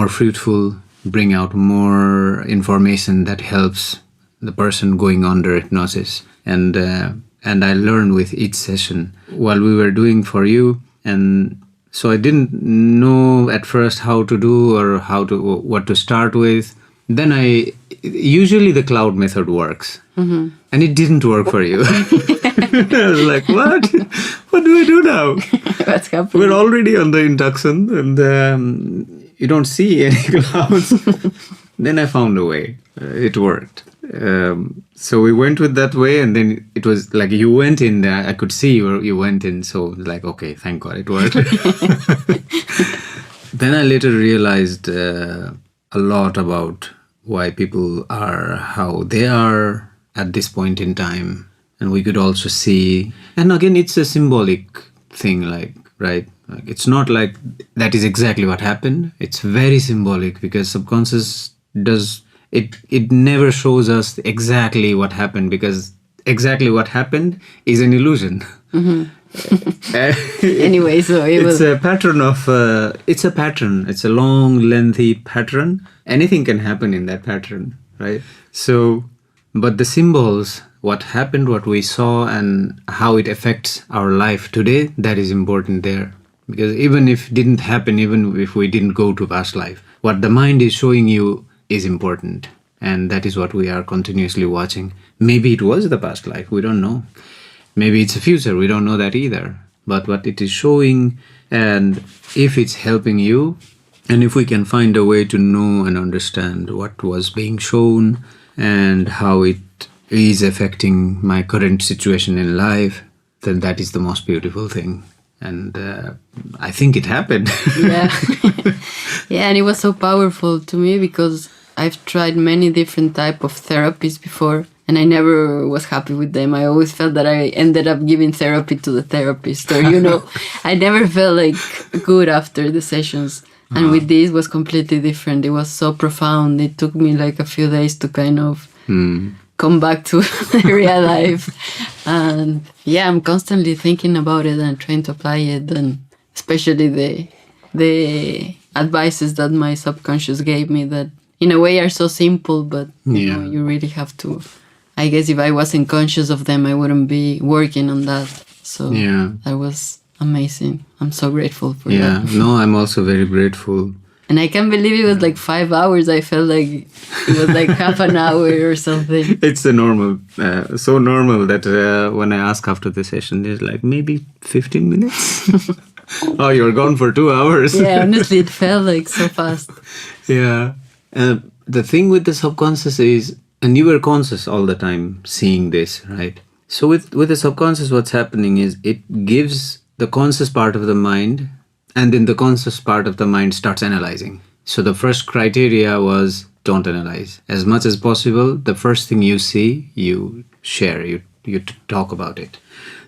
fruitful, bring out more information that helps the person going under hypnosis. And I learned with each session while we were doing for you. And so I didn't know at first how to do or what to start with. Then usually the cloud method works. Mm-hmm. And it didn't work for you. I was like, what? What do I do now? What's happening? We're already on the induction and you don't see any clouds. Then I found a way. It worked. So we went with that way, and then it was like you went in there. I could see you went in. So like, okay, thank God it worked. Then I later realized a lot about why people are how they are at this point in time. And we could also see, and again, it's a symbolic thing, like, right? Like, it's not like that is exactly what happened. It's very symbolic because subconscious does, it never shows us exactly what happened, because exactly what happened is an illusion. Anyway, so it's a pattern of it's a pattern. It's a long, lengthy pattern. Anything can happen in that pattern, right? So, but the symbols, what happened, what we saw, and how it affects our life today, that is important there. Because even if it didn't happen, even if we didn't go to past life, what the mind is showing you is important. And that is what we are continuously watching. Maybe it was the past life, we don't know. Maybe it's a future, we don't know that either. But what it is showing, and if it's helping you, and if we can find a way to know and understand what was being shown and how it is affecting my current situation in life, then that is the most beautiful thing. And I think it happened. Yeah. Yeah, and it was so powerful to me because I've tried many different type of therapies before, and I never was happy with them. I always felt that I ended up giving therapy to the therapist, or I never felt like good after the sessions. And with this was completely different. It was so profound. It took me like a few days to kind of come back to real life. And yeah, I'm constantly thinking about it and trying to apply it, and especially the advices that my subconscious gave me that in a way are so simple, but you really have to. I guess if I wasn't conscious of them, I wouldn't be working on that. So that was amazing. I'm so grateful for that. Yeah, no, I'm also very grateful. And I can't believe it was like 5 hours. I felt like it was like half an hour or something. It's a normal, so normal that when I ask after the session, there's like maybe 15 minutes. Oh, you're gone for 2 hours. Yeah, honestly, it felt like so fast. Yeah. The thing with the subconscious is, and you were conscious all the time seeing this, right? So with the subconscious, what's happening is it gives the conscious part of the mind, and then the conscious part of the mind starts analyzing. So the first criteria was don't analyze. As much as possible, the first thing you see, you share, you talk about it.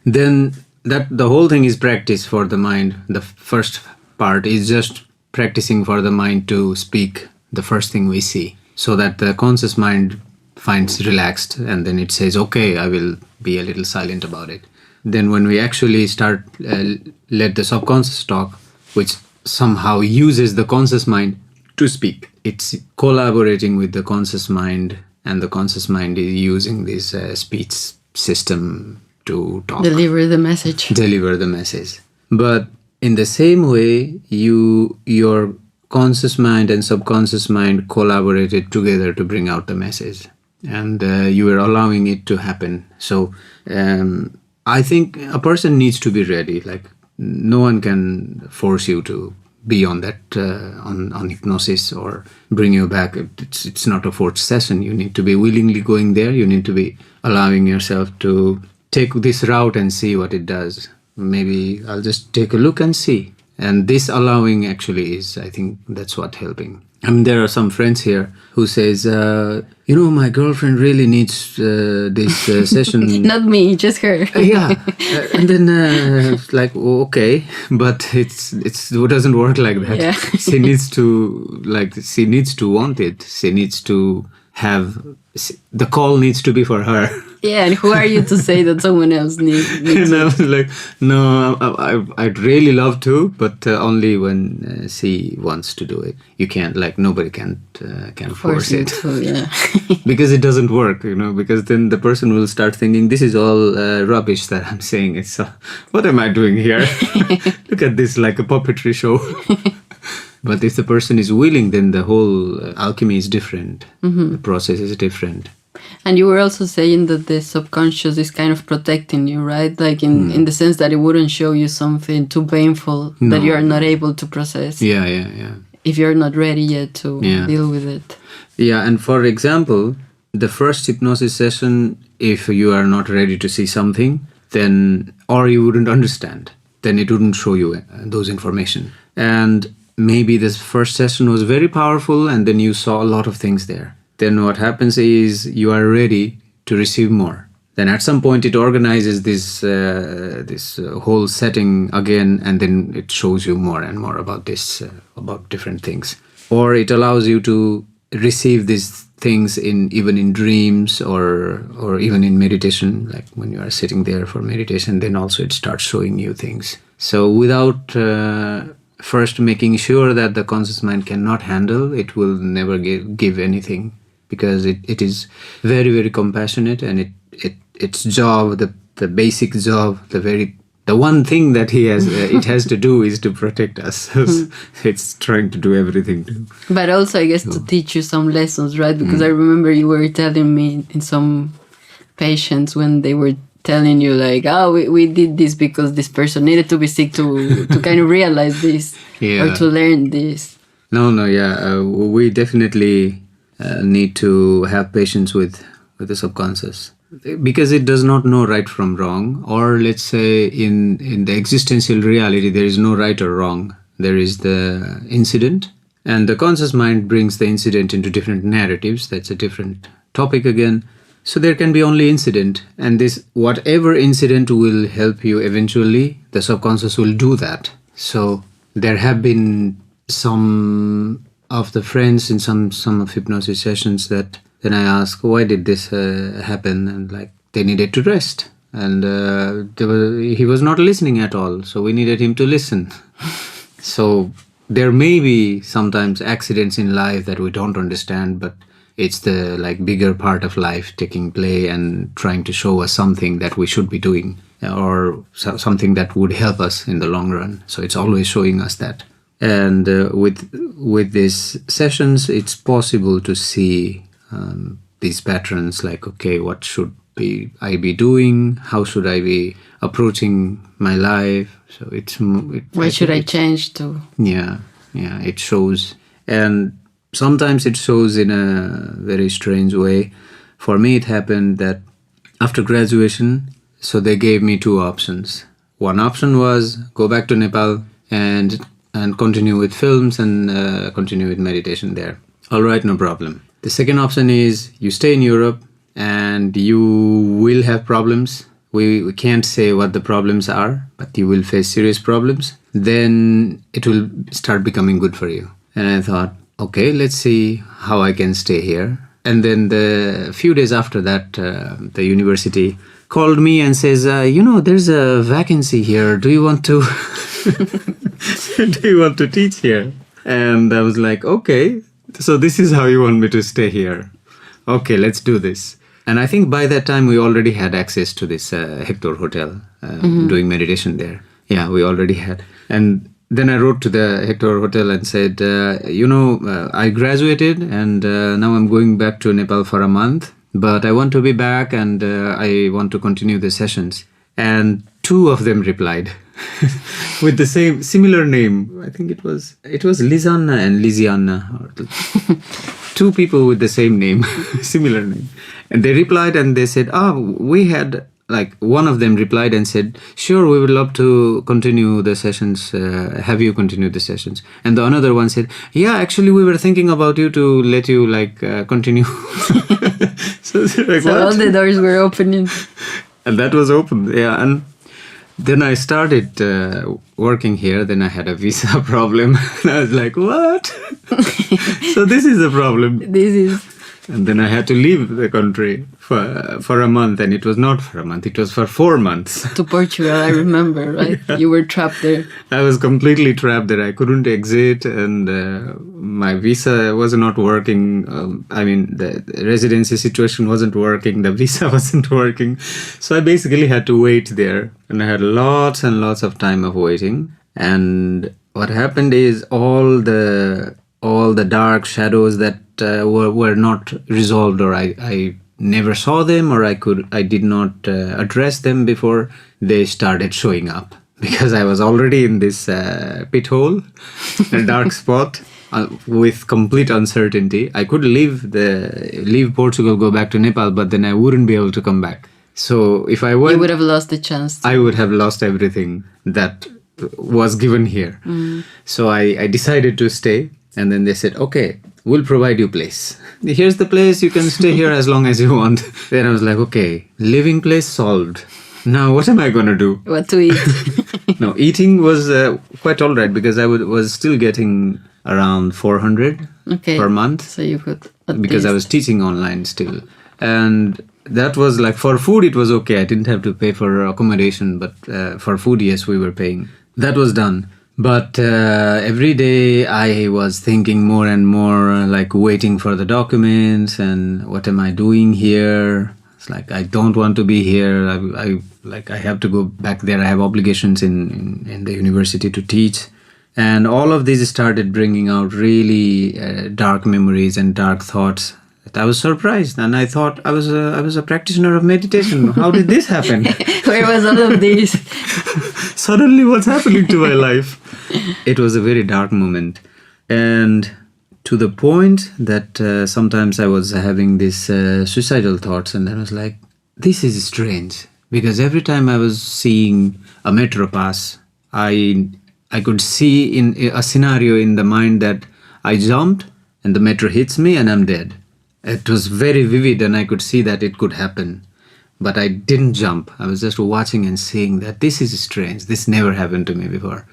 Then that the whole thing is practice for the mind. The first part is just practicing for the mind to speak the first thing we see, so that the conscious mind finds relaxed, and then it says, okay, I will be a little silent about it. Then when we actually start, let the subconscious talk, which somehow uses the conscious mind to speak. It's collaborating with the conscious mind, and the conscious mind is using this speech system to talk. Deliver the message. But in the same way, your conscious mind and subconscious mind collaborated together to bring out the message. And you were allowing it to happen. So I think a person needs to be ready. Like, no one can force you to be on that on hypnosis or bring you back. It's not a forced session. You need to be willingly going there. You need to be allowing yourself to take this route and see what it does. Maybe I'll just take a look and see. And this allowing actually is, I think that's what helping. I mean, there are some friends here who says, my girlfriend really needs this session. Not me, just her. Yeah. And then it's like, okay, but it doesn't work like that. Yeah. She needs to want it. She needs to have, the call needs to be for her. Yeah, and who are you to say that someone else needs And I was like, no, I'd really love to, but only when she wants to do it. You can't, nobody can force it. Yeah. Because it doesn't work, because then the person will start thinking, this is all rubbish that I'm saying. It's what am I doing here? Look at this, like a puppetry show. But if the person is willing, then the whole alchemy is different. Mm-hmm. The process is different. And you were also saying that the subconscious is kind of protecting you, right? Like in the sense that it wouldn't show you something too painful that you are not able to process. Yeah. If you're not ready yet to deal with it. Yeah, and for example, the first hypnosis session, if you are not ready to see something, then, or you wouldn't understand, then it wouldn't show you those information. And maybe this first session was very powerful and then you saw a lot of things there. Then what happens is you are ready to receive more. Then at some point it organizes this whole setting again, and then it shows you more and more about this, about different things. Or it allows you to receive these things even in dreams or even in meditation, like when you are sitting there for meditation, then also it starts showing you things. So without first making sure that the conscious mind cannot handle, it will never give anything, because it is very, very compassionate, and its job, the basic job, the one thing that it has to do is to protect us. It's trying to do everything too. But also, I guess, to teach you some lessons, right? Because I remember you were telling me in some patients when they were telling you like, we did this because this person needed to be sick to kind of realize this or to learn this. We definitely need to have patience with the subconscious, because it does not know right from wrong. Or let's say in the existential reality, there is no right or wrong. There is the incident, and the conscious mind brings the incident into different narratives. That's a different topic again. So there can be only incident, and this whatever incident will help you eventually, the subconscious will do that. So there have been some of the friends in some of hypnosis sessions that then I ask, why did this happen? And like, they needed to rest, and he was not listening at all. So we needed him to listen. So there may be sometimes accidents in life that we don't understand, but it's the bigger part of life taking play and trying to show us something that we should be doing, or something that would help us in the long run. So it's always showing us that. And with these sessions, it's possible to see these patterns, like, okay, what should I be doing? How should I be approaching my life? So why should I change to? Yeah, it shows. And sometimes it shows in a very strange way. For me, it happened that after graduation, so they gave me two options. One option was go back to Nepal and continue with films and continue with meditation there. All right, no problem. The second option is you stay in Europe and you will have problems. We can't say what the problems are, but you will face serious problems. Then it will start becoming good for you. And I thought, okay, let's see how I can stay here. And then the few days after that, the university called me and says, there's a vacancy here. Do you want to teach here? And I was like, okay, so this is how you want me to stay here. Okay, let's do this. And I think by that time we already had access to this Hector Hotel, doing meditation there. Yeah, we already had. And then I wrote to the Hector Hotel and said, I graduated and now I'm going back to Nepal for a month, but I want to be back and I want to continue the sessions. And two of them replied with the similar name. I think it was Lizanna and Liziana. Two people with the same name, similar name. And they replied and they said, we had, one of them replied and said, sure, we would love to continue the sessions. Have you continue the sessions? And the another one said, yeah, actually, we were thinking about you to let you continue. So all the doors were opening. And that was open, yeah. And then I started working here. Then I had a visa problem. And I was like, what? So this is a problem. And then I had to leave the country for a month. And it was not for a month. It was for 4 months. To Portugal, I remember, right? Yeah. You were trapped there. I was completely trapped there. I couldn't exit. And my visa was not working. The residency situation wasn't working. The visa wasn't working. So I basically had to wait there. And I had lots and lots of time of waiting. And what happened is all the dark shadows that were not resolved, or I never saw them, or I did not address them before, they started showing up, because I was already in this pit hole, a dark spot. with complete uncertainty. I could leave Portugal, go back to Nepal, but then I wouldn't be able to come back. So if I went, you would have lost the chance. I would have lost everything that was given here. So I decided to stay, and then they said, okay, we'll provide you place. Here's the place, you can stay here as long as you want. Then I was like, okay, living place solved. Now what am I going to do? What to eat? No, eating was quite all right because I was still getting around 400 per month. So you could... Because I was teaching online still. And that was like, for food it was okay. I didn't have to pay for accommodation, but for food, yes, we were paying. That was done. But every day I was thinking more and more, like waiting for the documents and what am I doing here? It's like, I don't want to be here. I have to go back there. I have obligations in the university to teach. And all of these started bringing out really dark memories and dark thoughts. I was surprised, and I thought I was a practitioner of meditation. How did this happen? Where was all of this? Suddenly, what's happening to my life? It was a very dark moment, and to the point that sometimes I was having these suicidal thoughts, and I was like, "This is strange," because every time I was seeing a metro pass, I could see in a scenario in the mind that I jumped and the metro hits me and I'm dead. It was very vivid and I could see that it could happen. But I didn't jump. I was just watching and seeing that this is strange. This never happened to me before.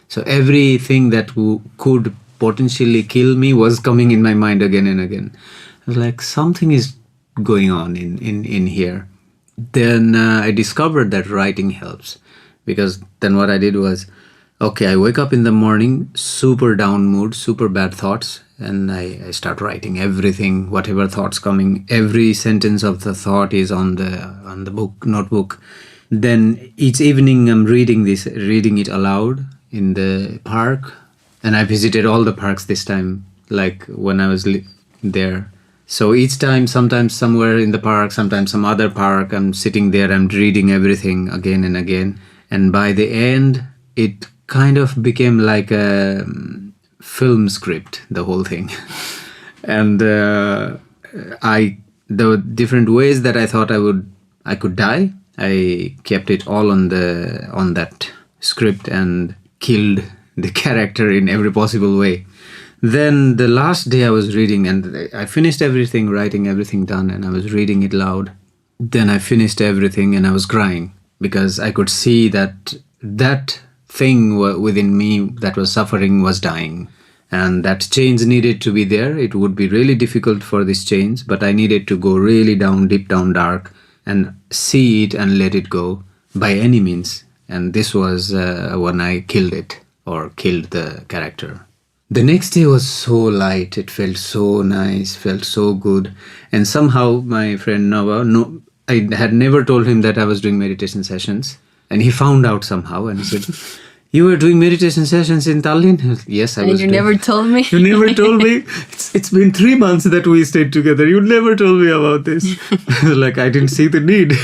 So everything that could potentially kill me was coming in my mind again and again. I was like, something is going on in here. Then I discovered that writing helps. Because then what I did was, okay, I wake up in the morning, super down mood, super bad thoughts, and I start writing everything, whatever thoughts coming. Every sentence of the thought is on the notebook. Then each evening I'm reading it aloud in the park. And I visited all the parks this time, like when I was there. So each time, sometimes somewhere in the park, sometimes some other park, I'm sitting there, I'm reading everything again and again. And by the end, it kind of became like a film script, the whole thing. And the different ways that I thought I could die, I kept it all on that script and killed the character in every possible way. Then the last day I was reading, and I finished everything, writing everything done, and I was reading it loud. Then I finished everything and I was crying because I could see that thing within me that was suffering was dying, and that change needed to be there. It would be really difficult for this change, but I needed to go really down, deep down dark and see it and let it go by any means. And this was when I killed it, or killed the character. The next day was so light. It felt so nice, felt so good. And somehow my friend Nava, I had never told him that I was doing meditation sessions. And he found out somehow and he said, "You were doing meditation sessions in Tallinn?" Yes, I was. And you never told me? You never told me? It's been 3 months that we stayed together. You never told me about this. Like, I didn't see the need.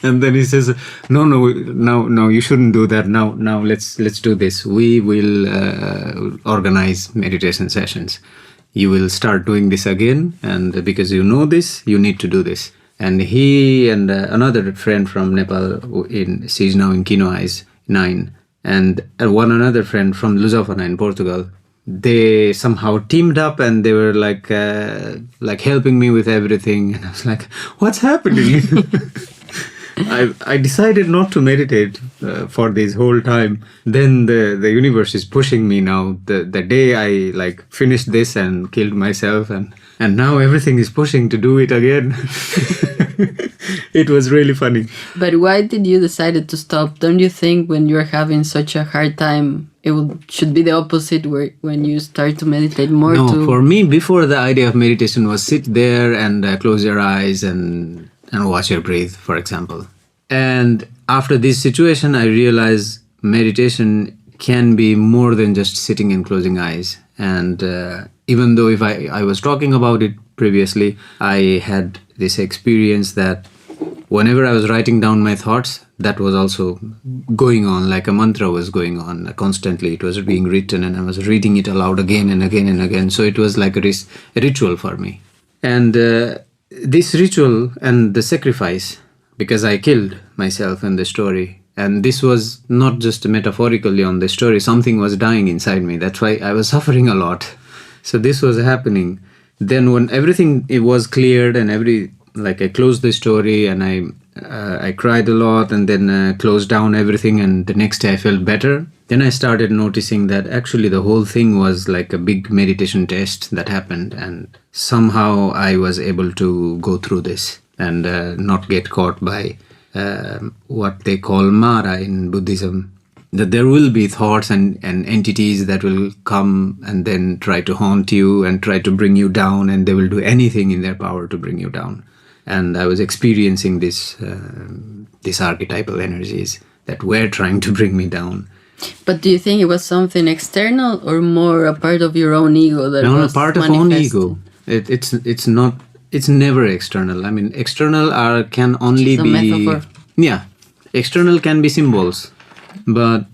And then he says, no, you shouldn't do that. Now let's do this. We will organize meditation sessions. You will start doing this again. And because you know this, you need to do this. And he and another friend from Nepal, she's now in Quinoa, is 9. And one another friend from Lusofana in Portugal, they somehow teamed up and they were like helping me with everything. And I was like, what's happening? I decided not to meditate for this whole time. Then the universe is pushing me now. The day I finished this and killed myself, and now everything is pushing to do it again. It was really funny. But why did you decide to stop? Don't you think when you're having such a hard time, should be the opposite, where when you start to meditate more? No, for me, before, the idea of meditation was sit there and close your eyes and watch your breath, for example. And after this situation, I realized meditation can be more than just sitting and closing eyes. And even though if I was talking about it previously, I had this experience that whenever I was writing down my thoughts, that was also going on, like a mantra was going on constantly. It was being written and I was reading it aloud again and again and again. So it was like a ritual for me. And this ritual and the sacrifice, because I killed myself in the story. And this was not just metaphorically on the story. Something was dying inside me. That's why I was suffering a lot. So this was happening. Then when everything it was cleared and I closed the story and I cried a lot and then closed down everything, and the next day I felt better. Then I started noticing that actually the whole thing was like a big meditation test that happened, and somehow I was able to go through this and not get caught by what they call Mara in Buddhism. That there will be thoughts and entities that will come and then try to haunt you and try to bring you down, and they will do anything in their power to bring you down. And I was experiencing these archetypal energies that were trying to bring me down. But do you think it was something external or more a part of your own ego that was part of own ego. It's not. It's never external. I mean, external can only be metaphor. Yeah, external can be symbols. But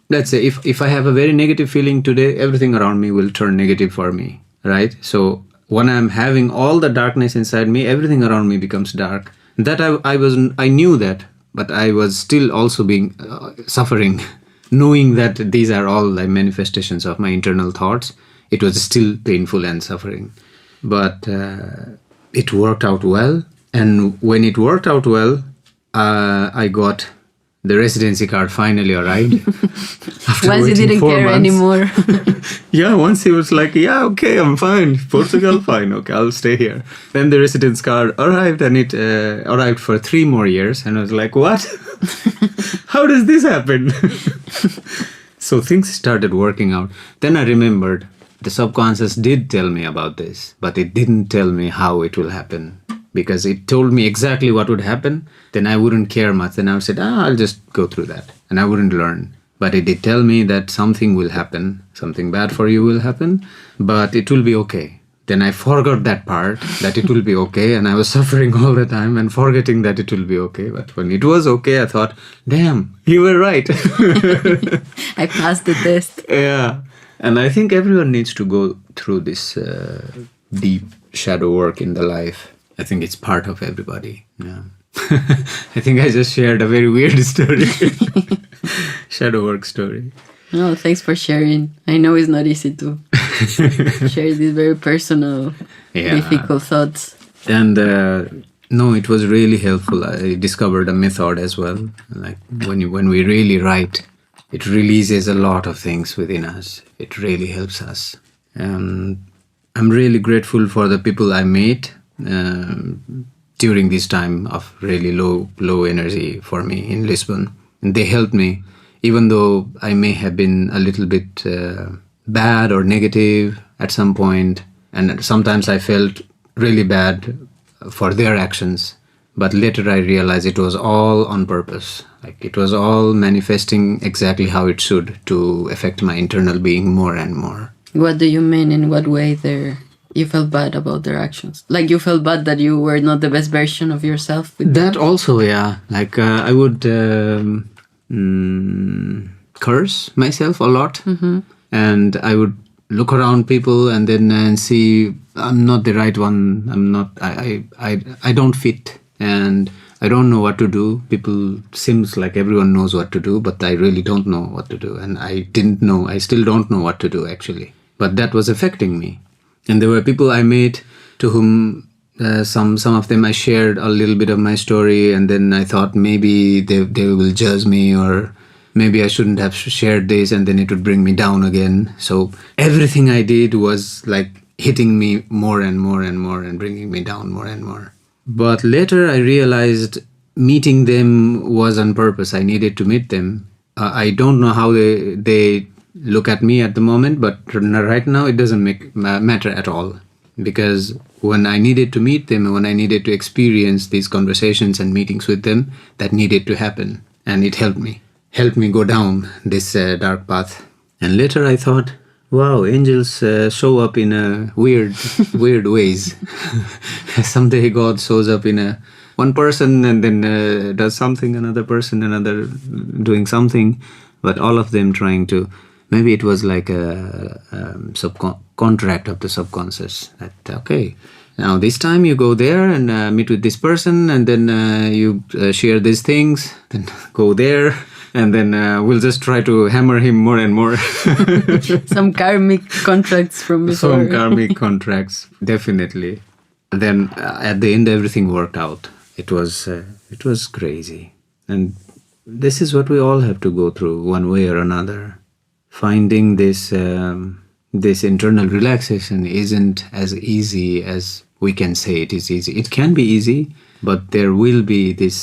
let's say if I have a very negative feeling today, everything around me will turn negative for me, right? So when I'm having all the darkness inside me, everything around me becomes dark. That I knew that, but I was still also being suffering, knowing that these are all like manifestations of my internal thoughts. It was still painful and suffering, but it worked out well. And when it worked out well, I got the residency card finally arrived. Once he didn't care anymore. Yeah, once he was like, yeah, okay, I'm fine. Portugal, fine. Okay, I'll stay here. Then the residence card arrived, and it arrived for 3 more years. And I was like, what? How does this happen? So things started working out. Then I remembered the subconscious did tell me about this, but it didn't tell me how it will happen. Because it told me exactly what would happen, then I wouldn't care much. Then I would say, I'll just go through that. And I wouldn't learn. But it did tell me that something will happen, something bad for you will happen, but it will be okay. Then I forgot that part, that it will be okay. And I was suffering all the time and forgetting that it will be okay. But when it was okay, I thought, damn, you were right. I passed the test. Yeah. And I think everyone needs to go through this deep shadow work in the life. I think it's part of everybody. Yeah. I think I just shared a very weird story. Shadow work story. No, thanks for sharing. I know it's not easy to share these very personal, difficult thoughts. And no, it was really helpful. I discovered a method as well. Like when we really write, it releases a lot of things within us. It really helps us. I'm really grateful for the people I met during this time of really low energy for me in Lisbon. And they helped me, even though I may have been a little bit bad or negative at some point. And sometimes I felt really bad for their actions. But later I realized it was all on purpose. Like it was all manifesting exactly how it should to affect my internal being more and more. What do you mean? In what way you felt bad about their actions? Like you felt bad that you were not the best version of yourself? That also, yeah. Like I would curse myself a lot. Mm-hmm. And I would look around people and then see I'm not the right one. I'm not, I don't fit. And I don't know what to do. People seems like everyone knows what to do, but I really don't know what to do. And I still don't know what to do actually. But that was affecting me. And there were people I met to whom some of them I shared a little bit of my story, and then I thought maybe they will judge me, or maybe I shouldn't have shared this, and then it would bring me down again. So everything I did was like hitting me more and more and more and bringing me down more and more. But later I realized meeting them was on purpose. I needed to meet them. I don't know how they look at me at the moment, but right now it doesn't matter at all, because when I needed to meet them, when I needed to experience these conversations and meetings with them, that needed to happen, and it helped me go down this dark path. And later I thought, wow, angels show up in a weird ways. Someday God shows up in a one person and then does something, another person, another doing something, but all of them trying to, maybe it was like a contract of the subconscious that, okay, now this time you go there and meet with this person, and then you share these things, then go there, and then we'll just try to hammer him more and more. Some karmic contracts from before. Some karmic contracts, definitely. Then at the end, everything worked out. It was crazy, and this is what we all have to go through one way or another. Finding this this internal relaxation isn't as easy as we can say it is easy. It can be easy, but there will be this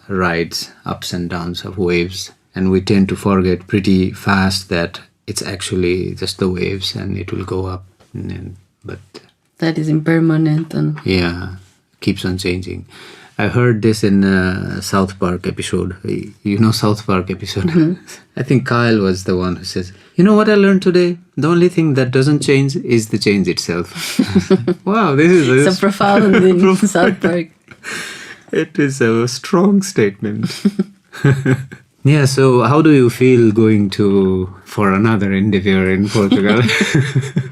rides, ups and downs of waves, and we tend to forget pretty fast that it's actually just the waves, and it will go up, but that is impermanent and keeps on changing. I heard this in South Park episode. You know South Park episode? Mm-hmm. I think Kyle was the one who says, you know what I learned today? The only thing that doesn't change is the change itself. Wow, this is so profound in South Park. It is a strong statement. Yeah, so how do you feel going for another endeavor in Portugal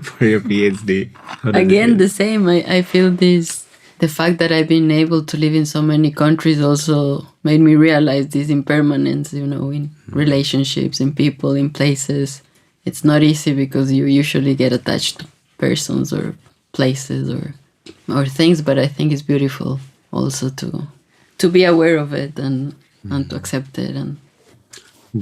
for your PhD? Again, the same. I feel the fact that I've been able to live in so many countries also made me realize this impermanence, in relationships, in people, in places. It's not easy because you usually get attached to persons or places or things, but I think it's beautiful also to be aware of it and to accept it. And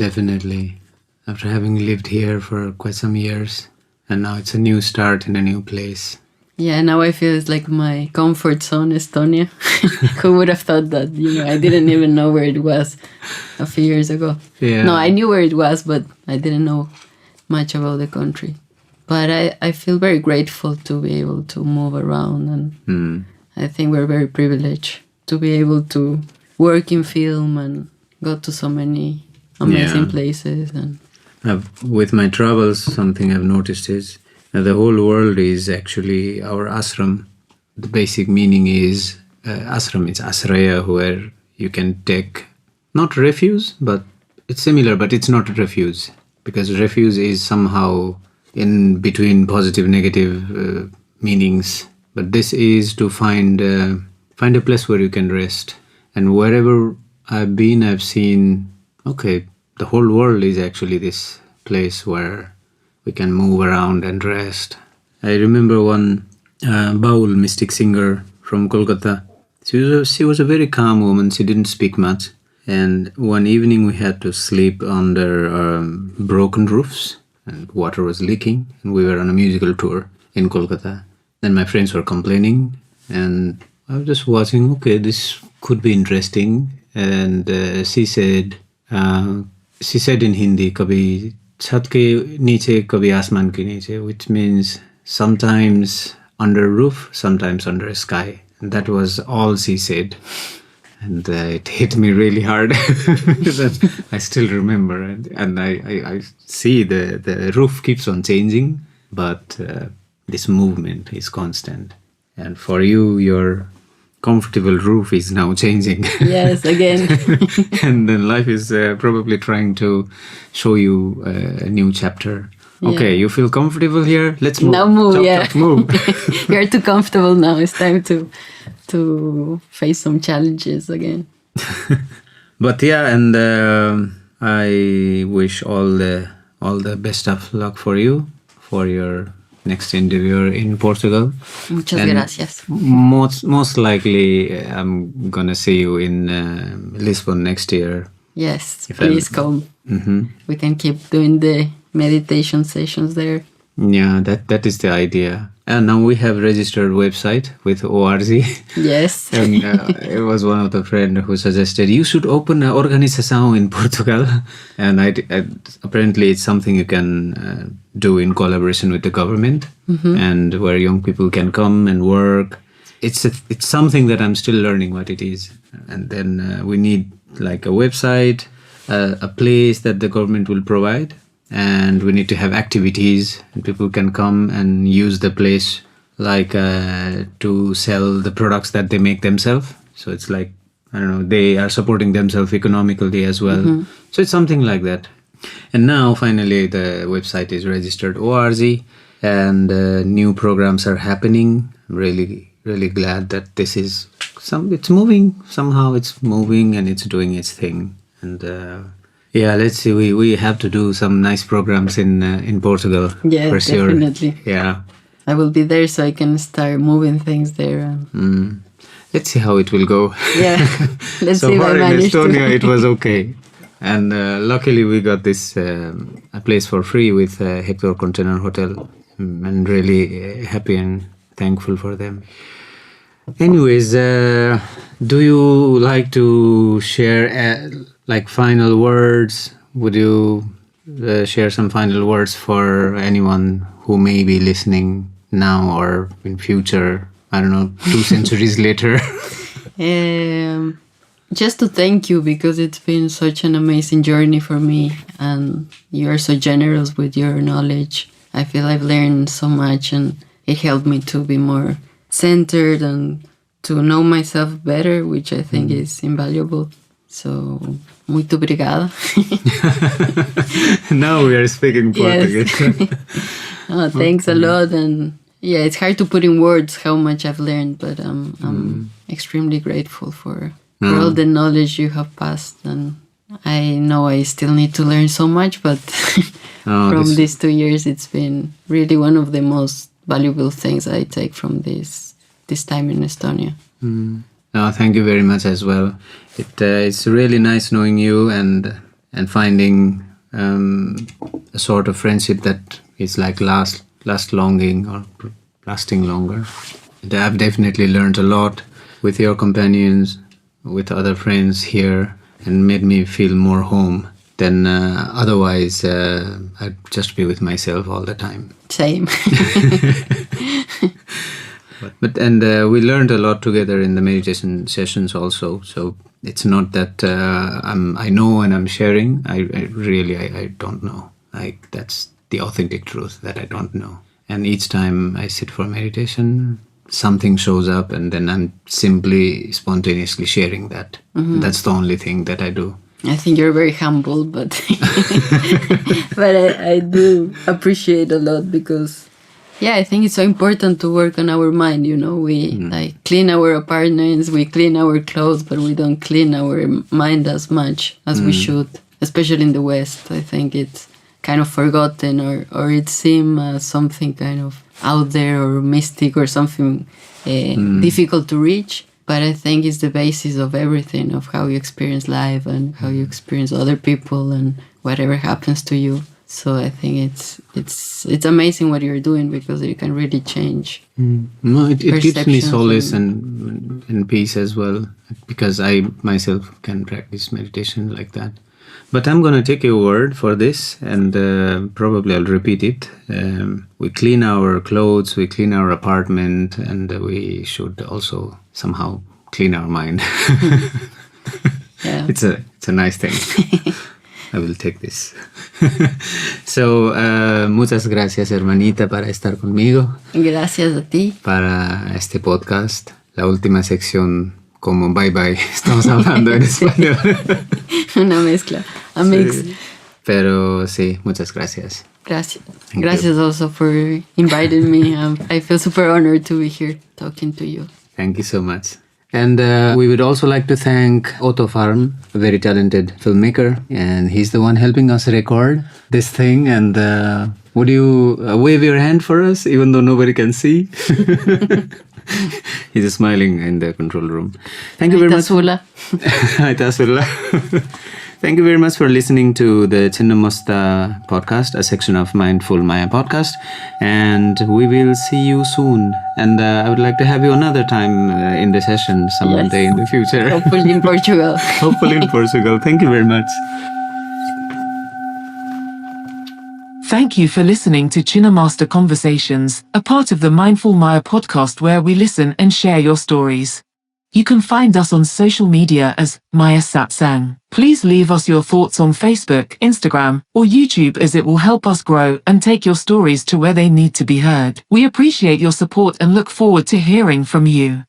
definitely. After having lived here for quite some years, and now it's a new start in a new place. Yeah, now I feel it's like my comfort zone, Estonia. Who would have thought that? I didn't even know where it was a few years ago. Yeah. No, I knew where it was, but I didn't know much about the country. But I feel very grateful to be able to move around, and I think we're very privileged to be able to work in film and go to so many amazing places. And with my travels, something I've noticed is the whole world is actually our ashram. The basic meaning is ashram. It's asraya, where you can take not refuge, but it's similar, but it's not refuge, because refuge is somehow in between positive, negative meanings. But this is to find a place where you can rest. And wherever I've been, I've seen, okay, the whole world is actually this place where we can move around and rest. I remember one Baul mystic singer from Kolkata. She was a very calm woman. She didn't speak much. And one evening we had to sleep under broken roofs, and water was leaking. And we were on a musical tour in Kolkata. Then my friends were complaining, and I was just watching. Okay, this could be interesting. And she said in Hindi, "Kabhi छत के नीचे कभी आसमान के नीचे," which means sometimes under a roof, sometimes under a sky. And that was all she said. And it hit me really hard. I still remember. And I see the roof keeps on changing, but this movement is constant. And for you, your comfortable roof is now changing. Yes, again. And then life is probably trying to show you a new chapter. Yeah. Okay, you feel comfortable here? Let's move. Now move, Chop, move. You're too comfortable now. It's time to face some challenges again. But yeah, and I wish all the best of luck for you, for your next endeavor in Portugal. Muchas gracias. Most likely, I'm gonna see you in Lisbon next year. Yes, please come. Mm-hmm. We can keep doing the meditation sessions there. Yeah, that is the idea. And now we have registered website with ORG. Yes. And it was one of the friends who suggested you should open an organização in Portugal. And apparently it's something you can do in collaboration with the government, and where young people can come and work. It's something that I'm still learning what it is. And then we need like a website, a place that the government will provide. And we need to have activities, and people can come and use the place like to sell the products that they make themselves. So it's like, I don't know, they are supporting themselves economically as well. So it's something like that. And now finally the website is registered ORG, and new programs are happening. I'm really, really glad that this is it's moving. Somehow it's moving and it's doing its thing. And yeah, let's see. We have to do some nice programs in Portugal. Yeah, for sure. definitely. Yeah. I will be there so I can start moving things there. Let's see how it will go. Yeah, let's so see if far I in manage Estonia, to. it was okay. And luckily we got this a place for free with Hector Container Hotel. And really happy and thankful for them. Anyways, do you like to share like final words? Would you share some final words for anyone who may be listening now or in future? I don't know, 2 centuries later. Just to thank you, because it's been such an amazing journey for me, and you are so generous with your knowledge. I feel I've learned so much, and it helped me to be more centered and to know myself better, which I think is invaluable. So, muito obrigada. Now we are speaking Portuguese. Oh, thanks a lot. And yeah, it's hard to put in words how much I've learned, but I'm extremely grateful for all the knowledge you have passed. And I know I still need to learn so much, but from these 2 years, it's been really one of the most valuable things I take from this time in Estonia. No, thank you very much as well. It's really nice knowing you and finding a sort of friendship that is like lasting longer. I've definitely learned a lot with your companions, with other friends here, and made me feel more home than otherwise I'd just be with myself all the time. Same. But we learned a lot together in the meditation sessions also. So it's not that I know and I'm sharing. I really don't know. Like, that's the authentic truth, that I don't know. And each time I sit for meditation, something shows up, and then I'm simply spontaneously sharing that. That's the only thing that I do. I think you're very humble, but but I do appreciate a lot, because yeah, I think it's so important to work on our mind. We like clean our apartments, we clean our clothes, but we don't clean our mind as much as we should, especially in the West. I think it's kind of forgotten, or it seems something kind of out there or mystic or something difficult to reach. But I think it's the basis of everything, of how you experience life and how you experience other people and whatever happens to you. So I think it's amazing what you're doing, because you can really change. No, it gives me solace and and peace as well, because I myself can practice meditation like that. But I'm going to take your word for this, and probably I'll repeat it. We clean our clothes, we clean our apartment, and we should also somehow clean our mind. Yeah. It's a nice thing. I will take this. So, muchas gracias, hermanita, para estar conmigo. Gracias a ti. Para este podcast, la última sección, como bye bye, estamos hablando en español. Una mezcla, a mix. Sí. Pero sí, muchas gracias. Gracias. Thank Gracias you. also for inviting me. I feel super honored to be here talking to you. Thank you so much. And we would also like to thank Otto Farm, a very talented filmmaker, and he's the one helping us record this thing. And would you wave your hand for us, even though nobody can see? He's smiling in the control room. Thank you very much. Aitäh sulle. Thank you very much for listening to the Chinnamasta podcast, a section of Mindful Maya podcast. And we will see you soon. And I would like to have you another time in the session someday in the future. Hopefully in Portugal. Hopefully in Portugal. Thank you very much. Thank you for listening to Chinnamasta Conversations, a part of the Mindful Maya podcast where we listen and share your stories. You can find us on social media as Maya Satsang. Please leave us your thoughts on Facebook, Instagram, or YouTube, as it will help us grow and take your stories to where they need to be heard. We appreciate your support and look forward to hearing from you.